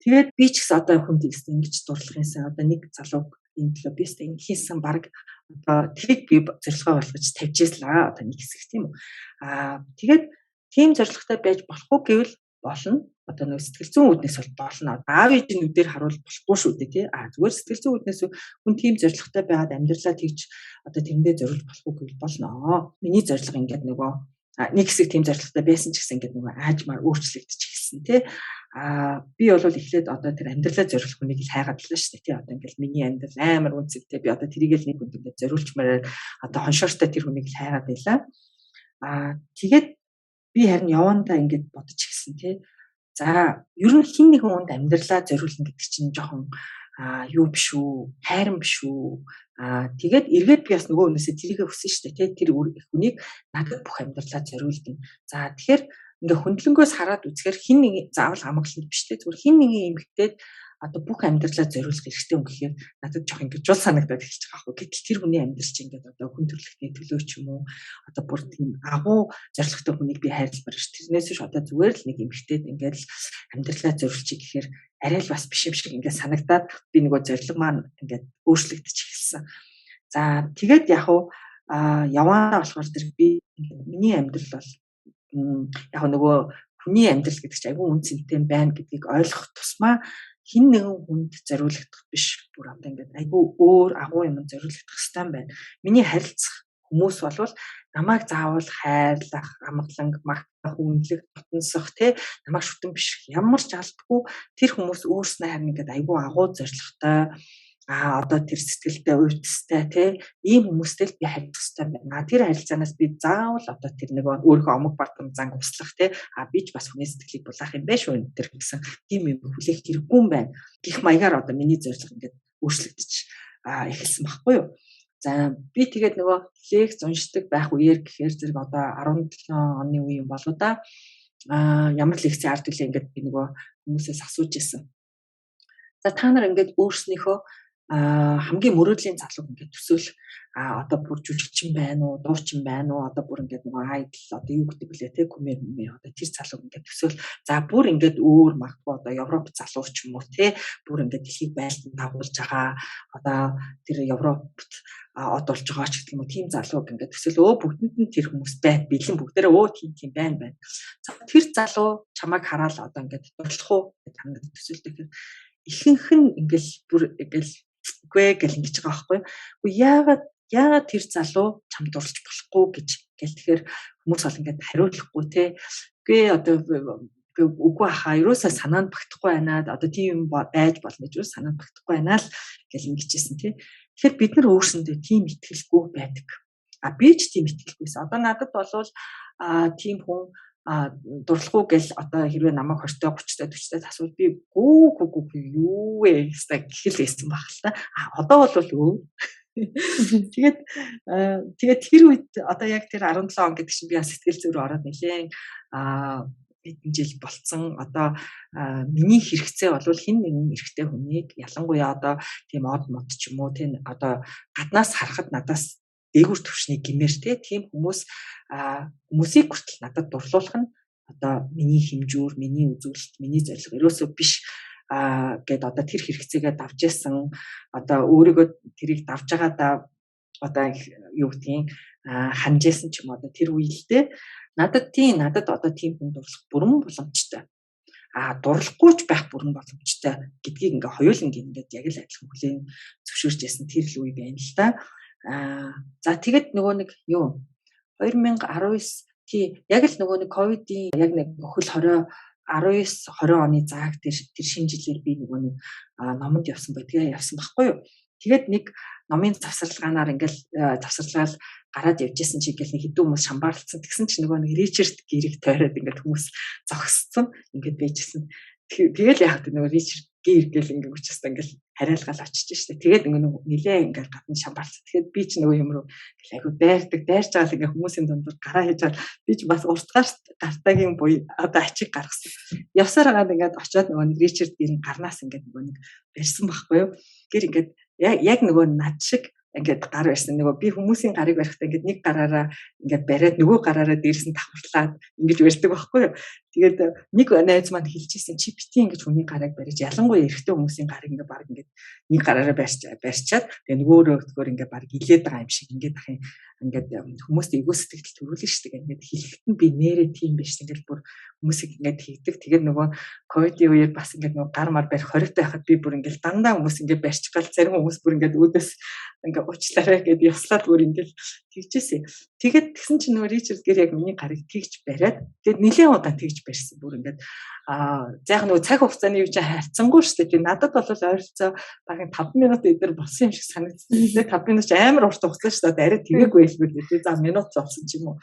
Тэгээд би ч гэсэн одоо хүнд ингэж дурлах юмсан одоо нэг залуу энэ төлөө би өөртөө ингэ хийсэн баг одоо тэрийг би зорилгоо болгож тавьжээслаа одоо нэг хэсэг тийм үү. Тэгээд тийм зорилготой байж болохгүй гэвэл болно. Одоо нэг сэтгэл зүйн үүднээс бол болно. Аав ээжийн нүдээр харуул болохгүй шүү дээ тий. Зүгээр сэтгэл зүйн үүднээс хүн тийм зорилготой байгаад амьдралаа тэгж одоо тэрэндээ зориулж болохгүй гэвэл болно. Миний зорилго ингээд нөгөө нэг хэсэг тийм зорилготой байсан ч гэсэн ингээд нөгөө аажмаар өөрчлөгдөж эхэлсэн тий. Би бол эхлээд одоо тэр амьдралаа зориулах хүнийг л хайгаад лээ шүү дээ тий. Одоо ингээд миний амьдрал амар үнцэгтэй би одоо тэрийг л нэг хүнд ингээд зориулчмаар одоо хоншоортой тэр хүнийг л хайгаад байлаа. Тэгээд би харин явандаа ингээд бодож эхэлсэн тий. За ер нь хин нэгэн хүнд амьдралаа зориулна гэдэг чинь жоохон юу биш үү? Хайран биш үү? Тэгээд эргээд би бас нөгөө хүнээсээ тэрийгэ хүсэн шүү дээ тий. Тэр хүнийг надад бүх амьдралаа зориулна. За тэгэхээр ингээ хөндлөнгөөс хараад үзэхээр хин нэг заавал амгаланд биш те зүгээр хин нэгэн эмэгтэйд одоо бүх амьдралаа зориулах хэрэгтэй юм гэхээр надад жоох ингэж жул санагдаад эхэлж байгаа байхгүй. Гэтэл тэр хүний амьдрал чинь ингээд одоо хүн төрөлхтний төлөө ч юм уу одоо бүр тийм агуу зорилготой хүнийг би хайрлмаар ш. Тэрнээс биш одоо зүгээр л нэг эмэгтэйд ингээд л амьдралаа зориулчих гэхээр арай л бас биш юм шиг ингээд санагдаад би нөгөө зорилго маань ингээд өөрчлөгдөж эхэлсэн. За тэгээд яг уу яваа болохоор тэр би миний амьдрал бол яг нөгөө хүний амьдрал гэдэг чинь айгүй үнцэнтэй байна гэдгийг ойлгох тусмаа хин нэгэн хүнд зориулагдах биш. Бүр одоо ингээд айгүй өөр агуу юм зориулагдах хэрэгтэй байна. Миний харилцах хүмүүс болвол намайг заавал хайрлах, амгаланг, магтах, үнэлэх, дотносох те намайг шүтэн биш. Ямар ч алдгүй тэр хүмүүс өөрснөө харин ингээд айгүй агуу зорилготой одоо тэр сэтгэлтэй уйтастай тий ийм хүмүүстэй л би харилцах хэрэгтэй байна. Тэр харилцаанаас би заавал одоо тэр нэг өөрийнхөө омог бардам занг услах тий би ч бас хүний сэтгэлийг булаах юм байна шүү энэ төр гэсэн тийм юм хүлээх хэрэггүй юм байна. Гэх маягаар одоо миний зорилго ингээд өөрчлөгдөж эхэлсэн баггүй юу. За би тэгээд нөгөө лекц уншдаг байх үеэр гэхээр зэрэг одоо 17 оны үе юм болоо да. Ямар лекцийн ард үлээ ингээд би нөгөө хүмүүсээс асууж ирсэн. За та нар ингээд өөрснийхөө хамгийн мөрөөдлийн залууг ингээд төсөөл одоо бүр жүжигчин байна уу, дуучин байна уу, одоо бүр ингээд нөгөө айдл одоо юу гэдэг вүлээ те комер одоо тэр залууг ингээд төсөөл. За бүр ингээд өөр магадгүй одоо Европ залуу ч юм уу те бүр ингээд дэлхийг байлдан дагуулж байгаа одоо тэр Европт од болж байгаа ч гэдэг юм уу тийм залууг ингээд төсөөл бүгдэнд нь тэр хүмүүс байд бэлэн бүгдээрээ тийм байна. За тэр залуу чамайг хараад одоо ингээд дурлах уу гэж хандаж төсөөлдөг. Ихэнх нь ингээл бүр ингээл үгүй гэл ингэж байгаа байхгүй. Үгүй яагаад тэр залуу чам дурлж болохгүй гэж гэл тэгэхээр хүмүүс бол ингээд хариулахгүй те. Үгүй одоо үгүй хаа ерөөсөө санаанд багтахгүй байна. Одоо тийм байж болно гэж юу санаанд багтахгүй байна л гэл ингэжсэн те. Тэгэхээр бид нар өөрсөндөө тийм итгэлгүй байдаг. Би ч тийм итгэлгүйсэн. Одоо надад болвол тийм хүн дурлахгүй гэл одоо хэрвээ намайг 20-тай 30-тай 40-тай асуул би гүү юу вэ гэсэн гихэл байсан баг л та. Одоо бол өө. Тэгээд тэр үед одоо яг тэр 17 он гэдэг чинь би сэтгэл зүйр ороод нэлээд хэдэн жил болцсон. Одоо миний хэрэгцээ бол хин нэгэн эрэгтэй хүнийг ялангуяа одоо тийм од мод ч юм уу тийм одоо гаднаас харахад надаас дээгүр төвшний гимээр тийм хүмүүсийг хүртэл надад дурлуулах нь одоо миний хэмжүүр, миний үзүүлэлт, миний зорилго ерөөсөө биш гэд одоо тэр хэрэгцээгээ давж исэн одоо өөрийгөө тэрийг давж байгаадаа одоо юу гэдгийг ханж исэн ч юм одоо тэр үеэлдээ надад одоо тийм хүн дурлах бүрэн боломжтой. Дурлахгүй ч байх бүрэн боломжтой гэдгийг ингээ хоёуланг ингээд яг л адилхан хүлээн зөвшөөрч ясан тэр л үе байна л да. За тэгээд нөгөө нэг 2019 яг л нөгөө нэг ковидын яг нэг хөл 19-20 оны зааг тэр шинэ жилээр би нөгөө нэг номонд явсан байхгүй юу. Тэгээд нэг номын завсарлагаанаар ингээл завсарлагаал гараад явжсэн чи ингээл хэдэн хүмүүс шамбаарлцсан. Тэгсэн чи нөгөө нэг Ричард гэрийг тойроод ингээд хүмүүс зогссон. Ингээд байжсэн. Тэгэл яг нөгөө Ричард гэр гэл ингээд учраас ингээл хариалгаал очиж штэ. Тэгээд нөгөө нилээ ингээд гадна шамбаарлцсан. Тэгээд би ч нөгөө юм руу айгу дайрж байгаа л ингээд хүмүүсийн дундуур гараа хийжаад би ч бас уртгаар гартагийн буй одоо ачиг гаргасан. Явсаар хагаад ингээд очиод нөгөө Ричард гэрийн гарнаас ингээд нөгөө нэг барьсан байхгүй юу. Гэр ингээд яг нөгөө над шиг ингээд гар барьсан. Нөгөө би хүмүүсийн гарыг барихтаа ингээд нэг гараараа ингээд бариад нөгөө гараараа дээрс нь давхарлаад ингэж барьдаг байхгүй юу. Тэгээд нэг найз маань хэлчихсэн чи бити ингэж хүний гарыг барьж ялангуяа эрэгтэй хүмүүсийн гарыг ингээд баг ингээд нэг гараараа барьчаад тэгээд нөгөөрөө ингээд баг илээд байгаа юм шиг ингээд ахын ингээд хүмүүст эго сэтгэл төрүүлнэ шүү дээ. Ингээд хэлэхэд нь би нэрээ тийм биш. Ингээд бүр хүмүүсийг ингээд хийдэг. Тэгээд нөгөө ковидын үеэр бас ингээд нөгөө гар мар барих хориотой байхад би бүр ингээд дандаа хүмүүс ингээд барьчих гал зарим хүмүүс бүр ингээд өөдөөс ингээд уучлаарай гэдээ яслаад бүр ингээд тэгжээсэй. Тэгээд тэгсэн чинь нөгөө Ричард гэр яг миний гарыг тэгж бариад тэгээд нэлээд удаа тэгж барьсан. Бүр ингээд заах нөгөө цаг хугацааны юу ч хайрцангуй шүү дээ. Надад бол ойролцоо багын 5 минут эдэр болсон юм шиг санагдсан. Тэгээд 5 минут ч амар урт хугацаа шүү дээ. Арай тэгээгүй байлгүй. За минут зовсон ч юм уу.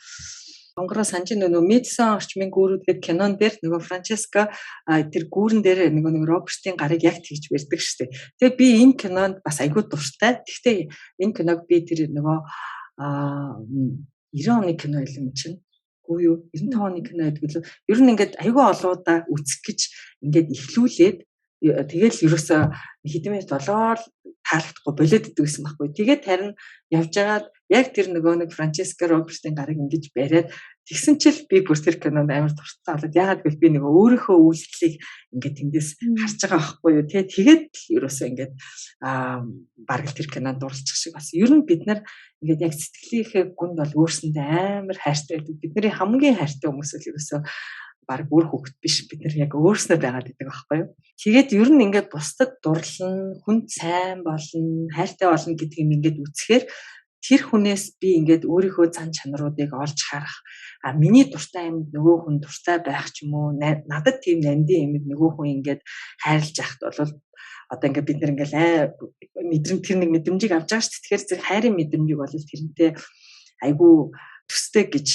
Онгороо санаж нөгөө Мэдсэн орчмын гүүрүүд гэдэг кинон дээр нөгөө Франческа тэр гүүрэн дээр нөгөө Робертийн гарыг яг тэгж барьдаг шүү дээ. Тэгээд би энэ кинонд бас айгүй дуртай. Гэхдээ энэ киног би тэр нөгөө 90 оны кино юм чинь. Үгүй юу 95 оны кино гэдэг л ер нь ингээд айгүй олоодаа үцэх гэж ингээд эхлүүлээд тэгэл ерөөсөө хэдэмээ долоор таалагдахгүй болоод идэв гэсэн байхгүй. Тэгээд харин явж байгаад яг тэр нөгөө нэг Франческо Робертын гарыг ингэж бариад тэгсэн чил би бүр тэр кинонд амар дуртай болоод яагаад гэвэл би нөгөө өөрийнхөө үйлдэлийг ингээд тэндээс харж байгаа байхгүй юу тий. Тэгээд ерөөсөө ингээд бараг тэр кинонд дурлчих шиг бас ер нь бид нар ингээд яг сэтгэлийнхээ гүнд бол өөрсөндөө амар хайртай байдаг. Бидний хамгийн хайртай хүмүүс л ерөөсөө баг өөр хүүхэд биш бид нар яг өөрснөө байгаад байдаг байхгүй юу. Тэгээд ер нь ингээд бусдад дурлна, хүнд сайн болно, хайртай болно гэдгийг ингээд үзэхээр тэр хүнээс би ингээд өөрийнхөө зан чанаруудыг олж харах. Миний дуртай юм нөгөө хүн дуртай байх ч юм уу, надад тийм нандин юм нөгөө хүн ингээд хайрлаж яхад бол одоо ингээд бид нар ингээд тэр нэг мэдрэмжийг авч байгаа шүү дээ. Тэгэхээр зэрэг хайрын мэдрэмжийг бол тэрнтэй айгүй төстэй гэж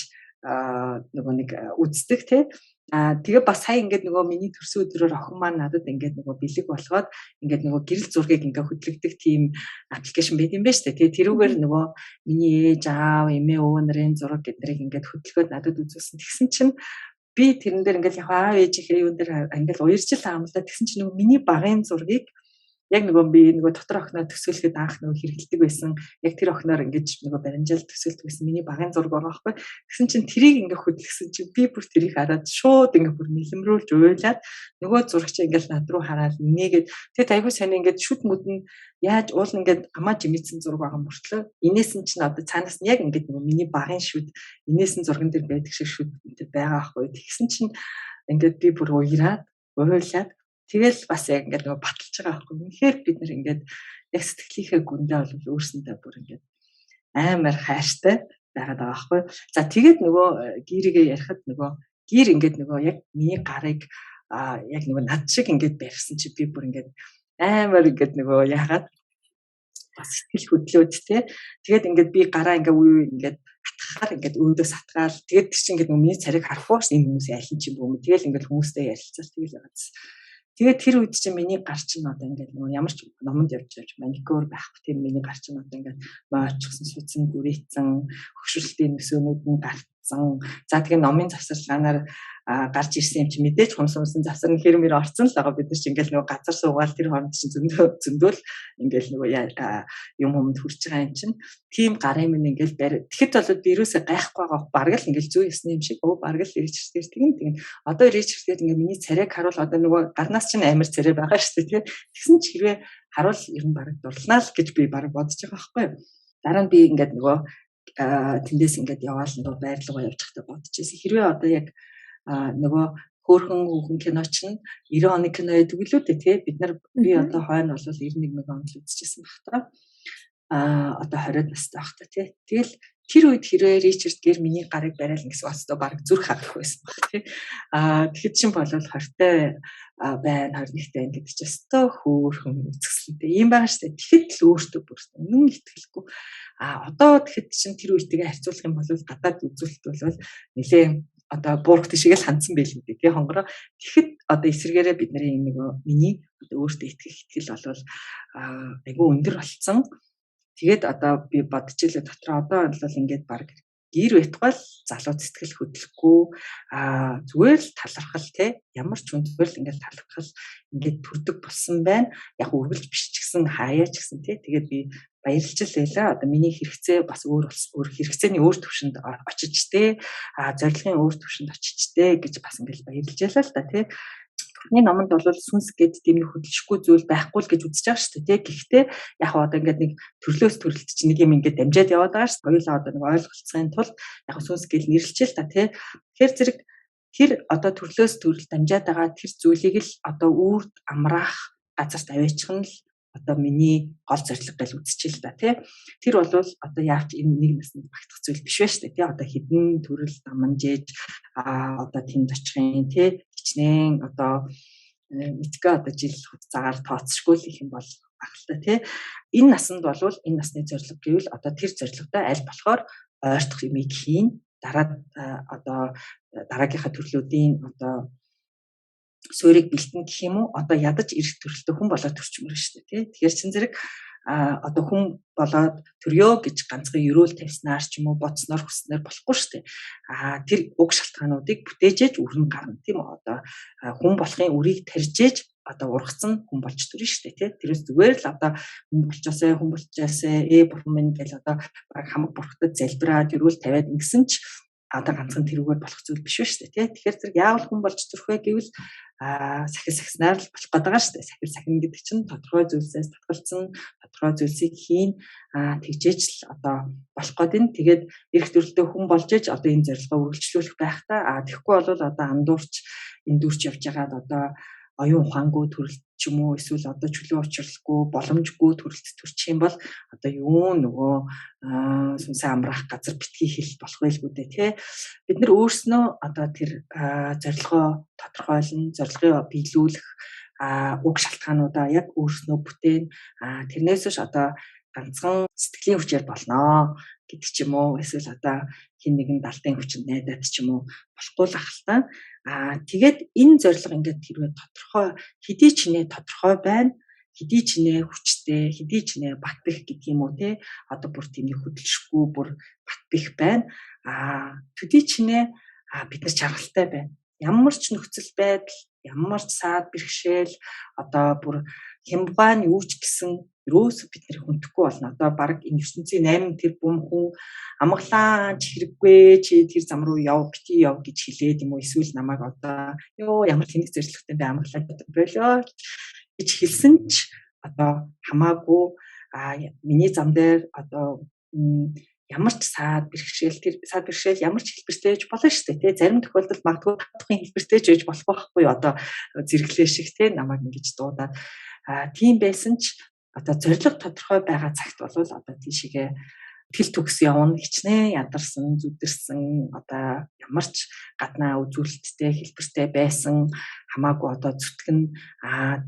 нөгөө нэг үздэг тий. Тэгээ бас сая ингээд нөгөө миний төрсөн өдрөөр охин маань надад ингээд нөгөө бэлэг болгоод ингээд нөгөө гэрэл зургийг ингээд хөтлөгдөг тийм аппликейшн байт юм байна шүү дээ. Тэгээ тэрүүгээр нөгөө миний ээж аав, эмээ өвөө нарын зураг гэднийг ингээд хөтлөхөд надад үзүүлсэн. Тэгсэн чинь би тэрэн дээр ингээд яг аав ээжийнхээ юун дээр ингээд 2 жил хаамлаа. Тэгсэн чинь нөгөө миний багын зургийг яг нөгөө би нөгөө дотор охиноо төсөөлөхөд анх нөгөө хэрэгэлдэг байсан. Яг тэр охиноор ингэж нөгөө баримжаал төсөөлдөг байсан. Миний багын зураг байгаа байхгүй. Тэгсэн чинь тэрийг ингээ хөтлөсөн чинь би бүр тэрийг хараад шууд ингээ бүр нэлэмрүүлж уйлаад нөгөө зурагч ингээл над руу хараад нээгээд тэгээд айгүй сайн ингээд шүд мүдэн яаж уул ингээд амаа жимэтсэн зураг байгаа мөртлөө инээс нь чинь одоо цаанаас нь яг ингээд нөгөө миний багын шүд инээс нь зурган дээр байдаг шиг шүд байгаа байхгүй. Тэгсэн чинь ингээд би бүр уяраад уйлаад тэгэл бас яг ингээд нөгөө баталж байгаа байхгүй. Үнэхээр бид нар ингээд яг сэтгэлийнхээ гүндээ бол өөрсөндөө бүр ингээд амар хайртай байгаад байгаа байхгүй. За тэгээд нөгөө гэрийгээ ярихад нөгөө гэр ингээд нөгөө яг миний гарыг яг нөгөө над шиг ингээд барьсан чи би бүр ингээд амар ингээд нөгөө яагаад бас сэтгэл хөдлөөд те. Тэгээд ингээд би гараа ингээд үе ингээд атгахаар ингээд өөдөөс атгаал. Тэгээд тэр чинь ингээд нөгөө миний царийг харахуус энэ хүмүүсийн аль нь ч юм бүү. Тэгэл ингээд хүмүүстэй ярилцаж тэгэл байгааз. Тэгээд тэр үед чинь миний гар чинь одоо ингээд нөгөө ямар ч номонд явж маникюр байхгүй тийм миний гар чинь одоо ингээд моочсон, суцсан, гүрээцэн, хөшрөлтийн нөсөөнүүд нь гарцсан. За тэгээ номын завсарлагаар гарч ирсэн юм чи мэдээж хумсумсан завсар нь хэрмэр орцсон л байгаа. Бид нар чи ингээд нөгөө газар суугаал тэр хооронд чинь зөндөөл ингээд нөгөө юм юмд хүрч байгаа юм чинь тийм гарын минь ингээд тэгэхэд бол би юусаа гайхгүй байгаа бараг л ингээд зүү ясны юм шиг бараг л ирчихсэн тэгин одоо ирчихсэн ингээд миний царайг харуул одоо нөгөө гарнаас чинь амар царай байгаа шүү дээ тэгсэн чи хэрвээ харуул ер нь бараг дурлнаа л гэж би бараг бодож байгаа байхгүй юу. Дараа нь би ингээд нөгөө тэндээс ингээд яваал нөгөө байрлалгаа явж захтай бодчихсон. Хэрвээ одоо яг нөгөө хөөхөн хүүхэн кино чинь 90 оны кино гэдэг үлээ тий бид нар би одоо хойно бол 91 онд л үзчихсэн баг та. Одоо 20 настай баг та тий. Тэгэл тэр үед хэрвээ Ричард Гэр миний гарыг бариал гэсэн өстө баг зүрх харах байсан баг тий. Тэгэхэд чинь болол 20-тай байна 21-тэй байна гэдэг чинь өстө хөөхөн үзэсгэлэнтэй юм байгаа шүү дээ. Тэгэхэд л өөртөө бүр үнэн итгэлгүй. Одоо тэгэхэд чинь тэр үетэйгээ харьцуулах юм бол гадаад үзүүлэлт бол нэлээ одоо буурах тийшээ л хандсан байл үү тий хонгороо. Тэгэхэд одоо эсрэгээрээ бидний нөгөө миний одоо өөртөө итгэл болвол айгүй өндөр болцсон. Тэгээд одоо би бодчихлээ дотроо одоо бол ингээд баг гэр байтгал залуу сэтгэл хөдлөхгүй зүгээр л талархал тий ямар ч үнээр л ингээд талархал ингээд төрдөг болсон байна. Яг үргэлж биш ч гэсэн хаяа ч гэсэн тий тэгээд би баярлж л байлаа. Одоо миний хэрэгцээ бас өөр хэрэгцээний өөр төвшөнд очиж тий зорилгын өөр төвшөнд очиж тий гэж бас ингээд баярлж ялаа л да тий. Түрхний номонд бол сүнс гэд тийм хөдөлшгүй зүйл байхгүй л гэж үзэж байгаа шүү дээ. Гэхдээ яг одоо ингээд нэг төрлөөс төрөлт чинь нэг юм ингээд дамжаад яваад байгаа шүү дээ. Хоёулаа одоо нэг ойлголцохын тулд яг сүнс гэл нэрлэлчээ л та тий. Тэгэхээр зэрэг тэр одоо төрлөөс төрөл дамжаад байгаа тэр зүйлийг л одоо үрд амраах газарт аваачих нь л одоо миний гол зорилго гэж үзчихээ л да тий. Тэр бол одоо яавч энэ нэг наснд багтах зүйл биш байна шүү дээ тий. Одоо хідэн төрөл дамжээж одоо тэнд очихын тий хичнээн одоо мэдгээ одоо жил хугацаагаар тооцшгүй л их юм бол багталтай тий. Энэ насанд бол энэ насны зорилго гэвэл одоо тэр зорилготой аль болохоор ойртох юмыг хийн. Дараа одоо дараагийнхаа төрлүүдийн одоо суурийг бэлтэн гэх юм уу одоо ядаж ирэх төрөлтэй хүн болоод төрчмөр шүү дээ тий. Тэгэхээр чин зэрэг одоо хүн болоод төрё гэж ганцхан өрөөл тавьснаар ч юм уу бодсноор хүснээр болохгүй шүү дээ. Тэр уг шалтгаануудыг бүтээжээж өрн гарна тийм үү одоо хүн болохын үрийг тарьжээж одоо ургацсан хүн болж төрнө шүү дээ тий. Тэрээс зүгээр л одоо хүн болчоосаа бурхан минь гэж одоо баг хамаг бурхтад залбираад эрүүл тавиад ингэсэн ч одоо ганцхан тэрүүгээр болох зүйл биш шүү дээ тий. Тэгэхээр зэрэг яавал хүн болж төрөх вэ гэвэл сахиснаар л болох гэдэг шүү дээ. Сахин гэдэг чинь тодорхой зүйлсээс татгалцсан тодорхой зүйлсийг хийн тэгжээч л одоо болох гэдэг нь тэгээд эрх төрөлтэй хүн болж иж одоо энэ зорилгоо үргэлжлүүлэх байх та тэгэхгүй бол одоо андуурч эндүрч явж байгаад одоо оюун ухаангүй төрөлт ч юм уу эсвэл одоо чөлөө учралгүй боломжгүй төрөлт төрчих юм бол одоо юу нөгөө сүнсэн амрах газар битгий хэл болох байлгүй дээ тий. Бид нар өөрснөө одоо тэр зорилгоо тодорхойлно, зорилгыг биелүүлэх уг шалтгаануудаа яг өөрснөө бүтээн тэрнээс ш одоо ганцхан сэтгэлийн хүчээр болноо гэдэг ч юм уу эсвэл одоо хин нэгэн далтын хүчинд найдаад ч юм уу болохгүй л ахaltaа. Тэгээд энэ зорилго ингээд хэрвээ тодорхой хэдий ч нэ тодорхой байна, хэдий ч нэ хүчтэй, хэдий ч нэ бат бэх гэдэг юм уу те одоо бүр тийм хөдөлшгүй бүр бат бэх байна. Төдий ч нэ бид нар чаргалтай байна. Ямар ч нөхцөл байдал, ямар ч саад бэрхшээл одоо бүр хямбаан юу ч гэсэн ерөөсө бид нар хүндэхгүй болно. Одоо баг энэ ертөнцийн 8 тэрбум хүн амгалан ч хэрэггүй чи тэр зам руу яв бити яв гэж хэлээд юм уу эсвэл намайг одоо ямар тэнэг зэрлэгтэй бай амгалаад болоо гэж хэлсэн ч одоо хамаагүй миний зам дээр одоо ямар ч саад бэрхшээл ямар ч хэлбэртэй байж болно шүү дээ тий. Зарим тохиолдолд магадгүй татхын хэлбэртэй ч байж болох байхгүй одоо зэрэглээ шиг тий намайг ингэж дуудаад тийм байсан ч одоо зорилго тодорхой байгаа цагт бол одоо тийшээгээ тэл төгс явна хичнээн ядарсан зүдэрсэн одоо ямар ч гаднаа үзүүлэлттэй хэлбэртэй байсан хамаагүй одоо зүтгэн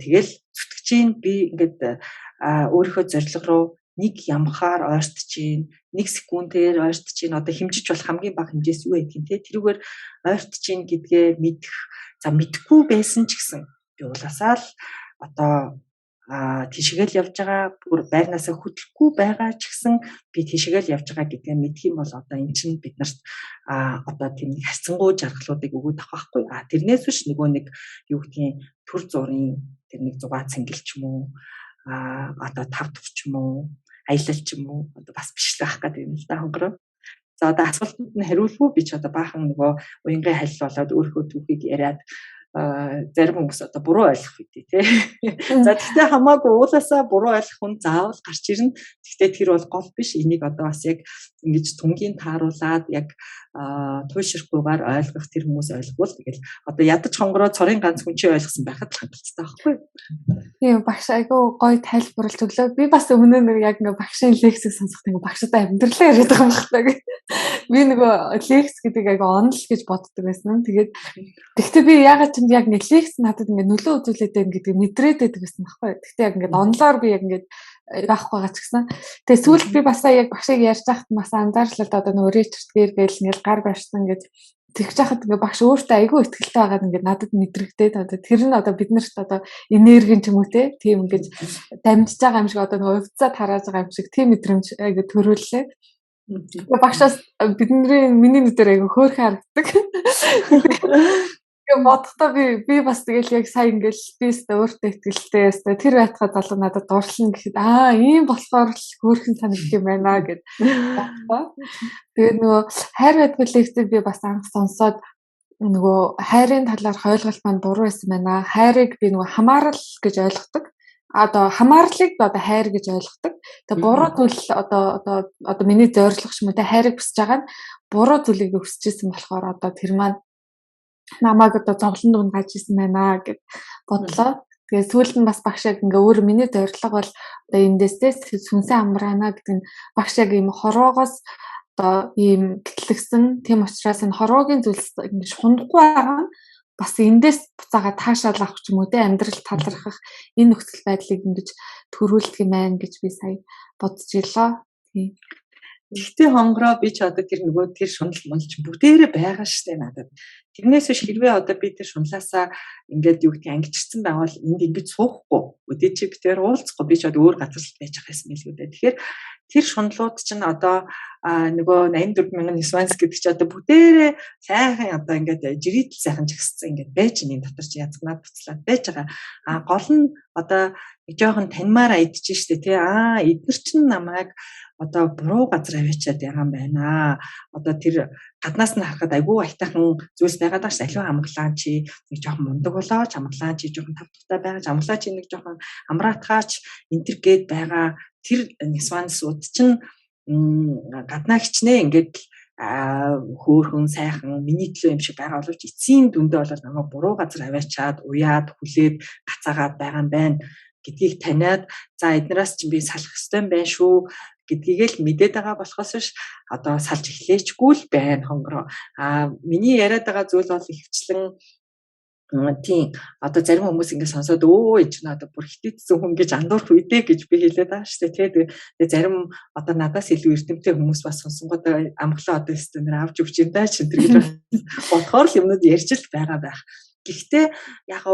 тэгэл зүтгэжийн би ингээд өөрийнхөө зорилго руу нэг ямхаар ойртож чинь нэг секундээр ойртож чинь одоо хэмжиж болох хамгийн бага хэмжээс юу байдгийг те тэрүүгээр ойртож чинь гэдгээ мэдэх мэдхгүй байсан ч гэсэн би улаасаа л одоо тийшгээл явж байгаа бүр байрнаасаа хөдлөхгүй байгаа ч гэсэн би тийшгээл явж байгаа гэдгээ мэдх юм бол одоо эн чинь бид нарт одоо тийм харьцангуй жаргалуудыг өгөөд авах байхгүй. Тэрнээс биш нөгөө нэг юу гэдгийг төр зургийн тэр нэг зугаа цэнгэл ч юм уу одоо тав тур ч юм уу аялал ч юм уу одоо бас биш л байх гэдэг юм л да хонгороо. За одоо асуултанд нь хариулгүй би ч одоо баахан нөгөө уянгийн хальл болоод өөрийнхөө түүхийг яриад зарим хүмүүс одоо буруу ойлгох үедээ тий. За тэгтээ хамаагүй уулаасаа буруу ойлгох хүн заавал гарч ирнэ. Тэгтээ тэр бол гол биш. Энийг одоо бас яг ингэж түнгийн тааруулаад яг туйшрахгүйгээр ойлгох тэр хүмүүс ойлгвол тэгэл одоо ядаж хонгороо цорын ганц хүн чи ойлгосон байхад л хангалттай байхгүй. Тийм багш айгүй гоё тайлбарлаж өглөө. Би бас өмнө нь яг ингээ багшийн лекцийг сонсоход ингээ багштай амьдралаа яриад байгаа юм байна. Би нөгөө лекц гэдэг айгүй онол гэж боддог байсан. Тэгээд тэгтээ би ягаад ч яг ингээ лекц надад ингээ нөлөө үзүүлээд байна гэдгийг мэдрээд байдаг байсан байхгүй. Тэгтээ яг ингээ онлоор би яг ингээ яах байгаа ч гэсэн. Тэгээ сүүлд би бас яг багшийг ярьж байхад бас анзаарлаа одоо нөгөө речертгээр гээл ингээл гар барьсан гэж тэгж яхад ингээ багш өөртөө айгүй ихтэй байгаад ингээ надад мэдрэгдээд одоо тэр нь одоо биднэрт одоо энерги ч юм уу тийм ингээ дамжиж байгаа юм шиг одоо нөгөө увцаа тарааж байгаа юм шиг тийм мэдрэмж айгүй төрүүллээ. Багшаас миний нүдээр айгүй хөөрхөн харагддаг. Тэгээ бодохдоо би бас тэгэл яг сайн ингээл би өөртөө ихтэй тэр байтгаа залуу надад дуршлна гэхэд ийм болохоор л хөөрхөн санагдах юм байна гэд. Тэгээд нөгөө хайр байдгүй лекцийг би бас анх сонсоод нөгөө хайрын талаарх ойлголт маань буруу байсан байна. Хайрыг би нөгөө хамаарал гэж ойлгодог. Одоо хамаарлыг одоо хайр гэж ойлгодог. Тэгээ буруу зүйл одоо миний зорилго ч юм уу хайрыг хүсэж байгаа нь буруу зүйлийг хүсэж исэн болохоор одоо тэр маань намайг одоо зовлон дунд гаж исэн байна гэд бодлоо. Тэгээ сүүлд нь бас багш яг ингээ өөр миний зорилго бол одоо эндээсээ сүнсэн амраана гэдэг нь багш яг ийм хороогоос одоо ийм гэтлэгсэн тийм учраас энэ хороогийн зүйлс ингээ хундахгүй байгаа нь бас эндээс буцаага таашаал авах ч юм уу амьдрал талархах энэ нөхцөл байдлыг ингэж төрүүлдэг юм байна гэж би сая бодож илаа. Тийм. Гэхдээ хонгороо би ч одоо тэр шунал мунч бүгдээрээ байгаа штэ надад. Тэрнээс биш хэрвээ одоо би тэр шуналаасаа ингээд юу гэдэг ангижирсан байвал энд ингэж суухгүй. Өдөө чи би тэр уулзахгүй би ч одоо өөр газар байж байгаа юм л үү. Тэгэхээр тэр шуналууд чинь одоо 84,000 нисванс гэдэг чи одоо бүгдээрээ сайхан одоо ингээд жирийдл сайхан жагссан ингээд байж энэ дотор чи язгнаад буцлаад байж байгаа. Гол нь одоо жоохон танимаар идэж штэ тий. Эдгээр чинь намайг одоо буруу газар аваачаад байгаа юм байна. Одоо тэр гаднаас нь харахад айгүй айтайхан зүйлс байгаад байгаа ш. Аливаа амглаа чи нэг жоохон мундаг болооч, амглаа чи жоохон тавтагтай байгаач, амглаа чи нэг жоохон амраатгаач энтер гээд байгаа тэр нисвансууд чинь гаднаа хичнээн ингээд хөөхөн сайхан миний төлөө юм шиг байгаа боловч эцсийн дүндээ бол намайг буруу газар аваачаад уяад хүлээд гацаагаад байгаа юм байна гэдгийг таниад за эднээс чинь би салах ёстой юм байна шүү гэдгийг л мэдээд байгаа болохоос биш одоо салж эхлэечгүй л байна хонгороо. Миний яриад байгаа зүйл бол ихвчлэн тийм одоо зарим хүмүүс ингэ сонсоод ээж нь одоо бүр хитэцсэн хүн гэж андуурх үедээ гэж би хэлээд байгаа шүү дээ. Тэгээ зарим одоо надаас илүү эрдэмтэй хүмүүс бас сонсонгод амглаа одоо стенэр авч өгч юм даа чи тэр гэж бодохоор л юмнууд ярьж л байгаа байх. Гэхдээ яг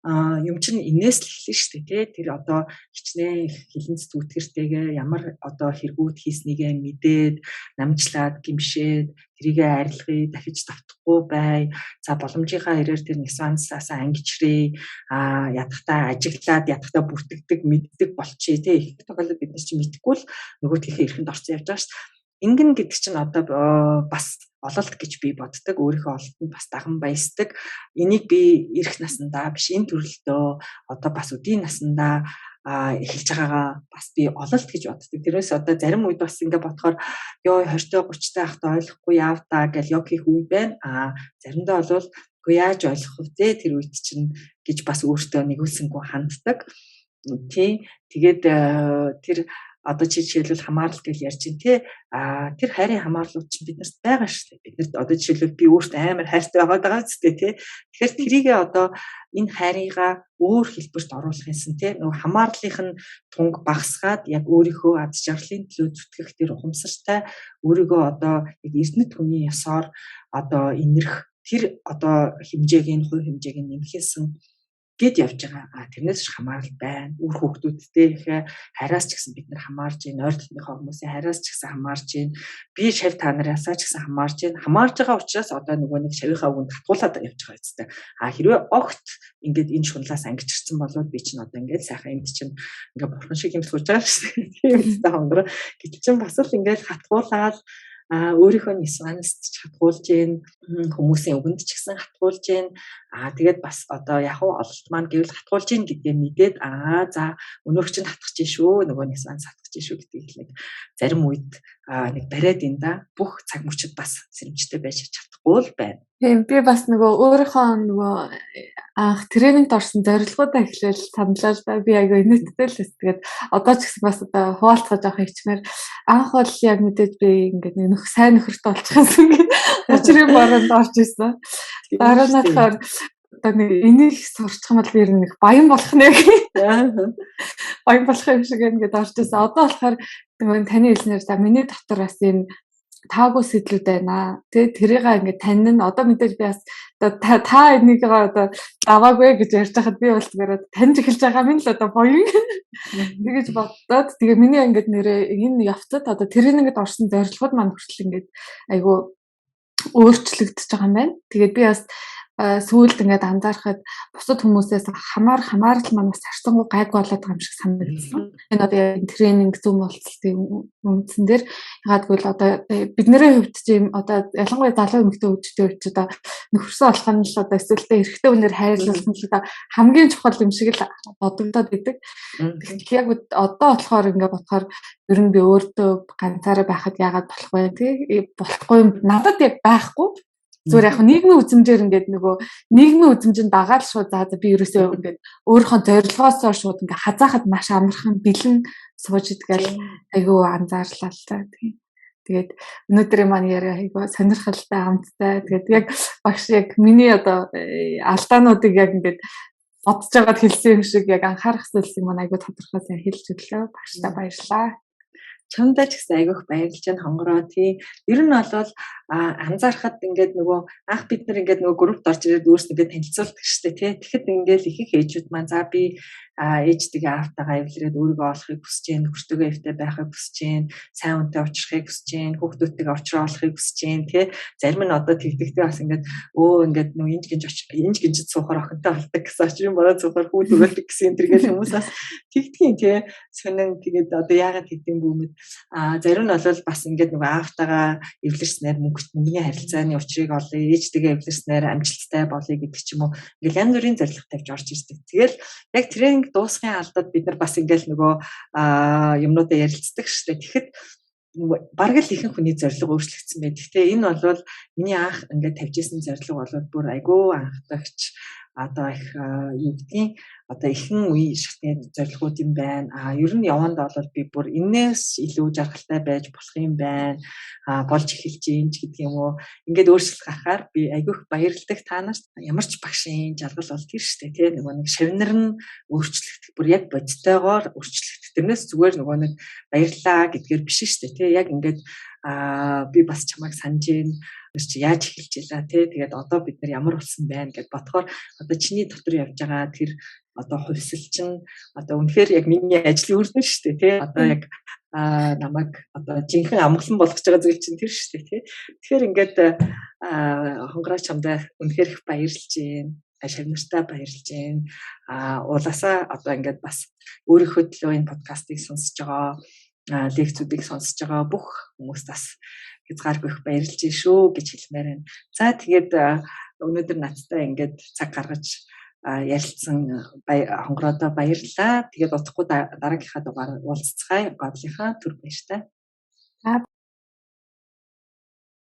юм чинь инээс л эхэлнэ шүү дээ. Тэр одоо хичнээн хилэнц зүтгэртэйгээ ямар одоо хэрэгүүд хийснийгээ мэдээд намжлаад гимшээд тэрийгээ арилгая, дахиж давтахгүй бай. За боломжийнхаа хэрээр тэр нисвансаас ангижрээ. Ядахтаа ажиглаад, ядахтаа бүртгэдэг, мэддэг болчихъя тий. Их тохиолдолд бид нар чинь мэдхгүй л нөгөө тийхээ эрхэнд орсон явж байгаа шүү дээ. Ингэн гэдэг чинь одоо бас ололт гэж би боддог. Өөрийнхөө ололтод бас даган баясдаг. Энийг би ирэх наснда биш энэ төрөлтөө одоо бас үдийн наснда эхэлж байгаагаа бас би ололт гэж боддог. Тэрээс одоо зарим үед бас ингэ бодохоор ёо 20-той 30-тай ахта ойлгохгүй яав та гэж ёг хийх үе байна. Заримдаа бол үгүй яаж ойлгох вэ тэр үед чинь гэж бас өөртөө нэгүүлсэнгүй ханддаг. Тий. Тэгээд тэр одоо чи жишээлбэл хамаарал гэж ярьж байна тий. Тэр хайрын хамаарлууд чинь биднэрт байгаа шүү дээ. Биднэрт одоо жишээлбэл би өөртөө амар хайртай байгаа зү тий. Тэгэхээр тэрийгээ одоо энэ хайрыгаа өөр хэлбэрт оруулах юмсан тий. Нөгөө хамаарлынх нь тунг багасгаад яг өөрийнхөө аз жаргалын төлөө зүтгэх тэр ухамсартай өөрийгөө одоо яг эрдэнэт хүний ёсоор одоо инэрх тэр одоо хэмжээг нь хувь хэмжээг нь нэмэхээсэн гэд явж байгаа. Тэрнээс ч хамаарал байна. Үр хүүхдүүдтэй хараас ч гэсэн бид нар хамаарж байна. Ойр дотныхоо хүмүүсийн хараас ч гэсэн хамаарж байна. Би шав та нараасаа ч гэсэн хамаарж байна. Хамаарж байгаа учраас одоо нөгөө нэг шавийнхаа үгэнд хатгуулаад явж байгаа үстэй. Хэрвээ огт ингээд энэ шунлаас ангижирсан болвол би чинь одоо ингээд сайхан энд чинь ингээд бурхан шиг юм сууж байгаа шүү дээ. Тийм үстэй хонгороо. Гэтэл чинь бас л ингээд хатгуулаад өөрийнхөө нисванст ч хатгуулж гин хүмүүсийн үгэнд ч гэсэн хатгуулж гин тэгээд бас одоо яг ололт маань гэвэл хатгуулж гин гэдгээ мэдээд за өнөөх чинь хатгах шүү нөгөө нисванс хатгах шүү гэдгийг нэг зарим үед нэг бариад ин да бүх цаг мөчид бас сэрэмжтэй байж чадахгүй л байна. Тийм би бас нөгөө өөрийнхөө нөгөө анх тренингд орсон зорилгоудаа эхлээл саналаа л да би айгаа инээдтэй л тэгээд одоо ч гэсэн бас одоо хуваалцах жоох хичмээр анх бол яг мэдээж би ингээд нэг сайн нөхөртэй болчихсон ингээд учрын баранд орж исэн. Дараа нь болохоор одоо нэг энийг сурчих юм бол би нэг баян болох нэ баян болох юм шиг ингээд орж исэн. Одоо болохоор таны хэлснээр за миний дотор бас энэ таагүй сэтлүүд байна. Тэрийг ингээд тань нь одоо мэдээж би бас та энийг одоо даваагүй гэж ярьж байхад би бол тэгээд таньж эхэлж байгаа юм л одоо боён. Тэгэж бодоод тэгээ миний ингээд нэрээ энэ явцад одоо тренингэд орсон зорилгод маань хүртэл ингээд айгүй өөрчлөгдөж байгаа юм байна. Тэгээд би бас сүүлд ингээд анзаархад бусад хүмүүсээс хамаарал маань бас харцангуй гайг болоод байгаа юм шиг санагдсан. Энэ одоо тренинг зүүн болцлын үндсэн дээр яагаад гэвэл одоо бидний хувьд чинь одоо ялангуяа залуу эмэгтэй хүүхдтэй хувьд ч одоо нөхөрсөн болох нь л одоо эсвэл эрэгтэй хүнээр хайрлуулсан л одоо хамгийн чухал юм шиг л бодогдоод идэг. Тэгэхээр яг одоо болохоор ингээд бодохоор ер нь би өөртөө ганцаараа байхад яагаад болох вэ тий болохгүй юм надад яг байхгүй. Зүгээр яг нийгмийн үзмжээр ингээд нөгөө нийгмийн үзмжинд дагаад шууд за би ерөөсөө ингээд өөрийнхөө зорилгоосоо шууд ингээд хазаахад маш амархан бэлэн сууж идгээл айгүй анзаарлаа л та тийм. Тэгээд өнөөдрийн маань яриа айгүй сонирхолтой амттай. Тэгээд яг багш яг миний одоо алдаануудыг яг ингээд бодож байгаад хэлсэн юм шиг яг анхаарах зүйлсийг маань айгүй тодорхой сайн хэлж өглөө. Багштай баярлалаа. Чамдаа ч гэсэн айгүйх баярлж байна хонгороо тий. Ер нь бол анзаархад ингээд нөгөө анх бид нар ингээд нөгөө группт орж ирээд өөрсдөө ингээд танилцуулдаг штэ тий. Тэгэхэд ингээд ихэнх ээжүүд маань за би ээжтэйгээ аавтайгаа эвлэрээд өөрийгөө олохыг хүсэж байна, нөхөртөөгөө эвтэй байхыг хүсэж байна, сайн хүнтэй уулзахыг хүсэж байна, хүүхдүүдтэйгээ уулзраа олохыг хүсэж байна тий. Зарим нь одоо тэгдэгтэй бас ингээд ингээд нөгөө инж гинжид суухаар охинтой болдог гэсэн очрын бороо суухаар хүүд өгөлдөг гэсэн энэ төргээл хүмүүс бас тэгдгийн тий. Сонин тэгээд одоо яагаад тэгдэм бүүмэд зарим нь бол бас ингээд нөгөө аавтайгаа эвлэрснээр мөнгөний харилцааны учрыг олъё, ээжтэйгээ эвлэрснээр амжилттай болъё гэдэг ч юм уу. Ингээл янз бүрийн зорилго тавьж орж ирдэг. Тэгэл яг тренинг дуусгын алдад бид нар бас ингээл нөгөө юмнуудаа ярилцдаг шүү дээ. Тэгэхэд бараг л ихэнх хүний зорилго өөрчлөгдсөн байдаг. Гэхдээ энэ бол миний анх ингээд тавьж исэн зорилго бол бүр айгүй анхдагч одоо их юу гэдгийг одоо ихэнх үе шатны зорилгууд юм байна. Ер нь яванд бол би бүр энээс илүү жаргалтай байж болох юм байна. Болж эхэлж юм гэдэг юм уу. Ингээд өөрчлөлт гарахаар би айгүйх баярлагдах та нарт ямар ч багшийн жаргал бол тэр шүү дээ. Тэ нөгөө нэг шавнар нь өөрчлөгдөх бүр яг бодтойгоор өөрчлөгдөх. Тэрнээс зүгээр нөгөө нэг баярлаа гэдгээр биш шүү дээ. Тэ яг ингээд би бас чамайг санаж байна. Чи яаж эхэлж илаа тий. Тэгээд одоо бид нар ямар болсон байна гэд бодохоор одоо чиний дотор явж байгаа тэр одоо хувьсэл чинь одоо үнэхээр яг миний ажлын үр дүн шүү дээ тий. Одоо яг намайг одоо жинхэнэ амгалан болгож байгаа зүйл чинь тэр шүү дээ тий. Тэгэхээр ингээд хонгороо чамдаа үнэхээр их баярлж байна. Шавнартаа баярлж байна. Уулаасаа одоо ингээд бас өөрийнхөө төлөө энэ подкастыг сонсож байгаа лекцүүдийг сонсож байгаа бүх хүмүүст бас хязгааргүй их баярлж шүү гэж хэлмээр байна. За тэгээд өнөөдөр надтай ингээд цаг гаргаж ярилцсан хонгороодоо баярлалаа. Тэгээд удахгүй дараагийнхаа дугаар уулзцгаая. Гоодлынхаа түр баяртай.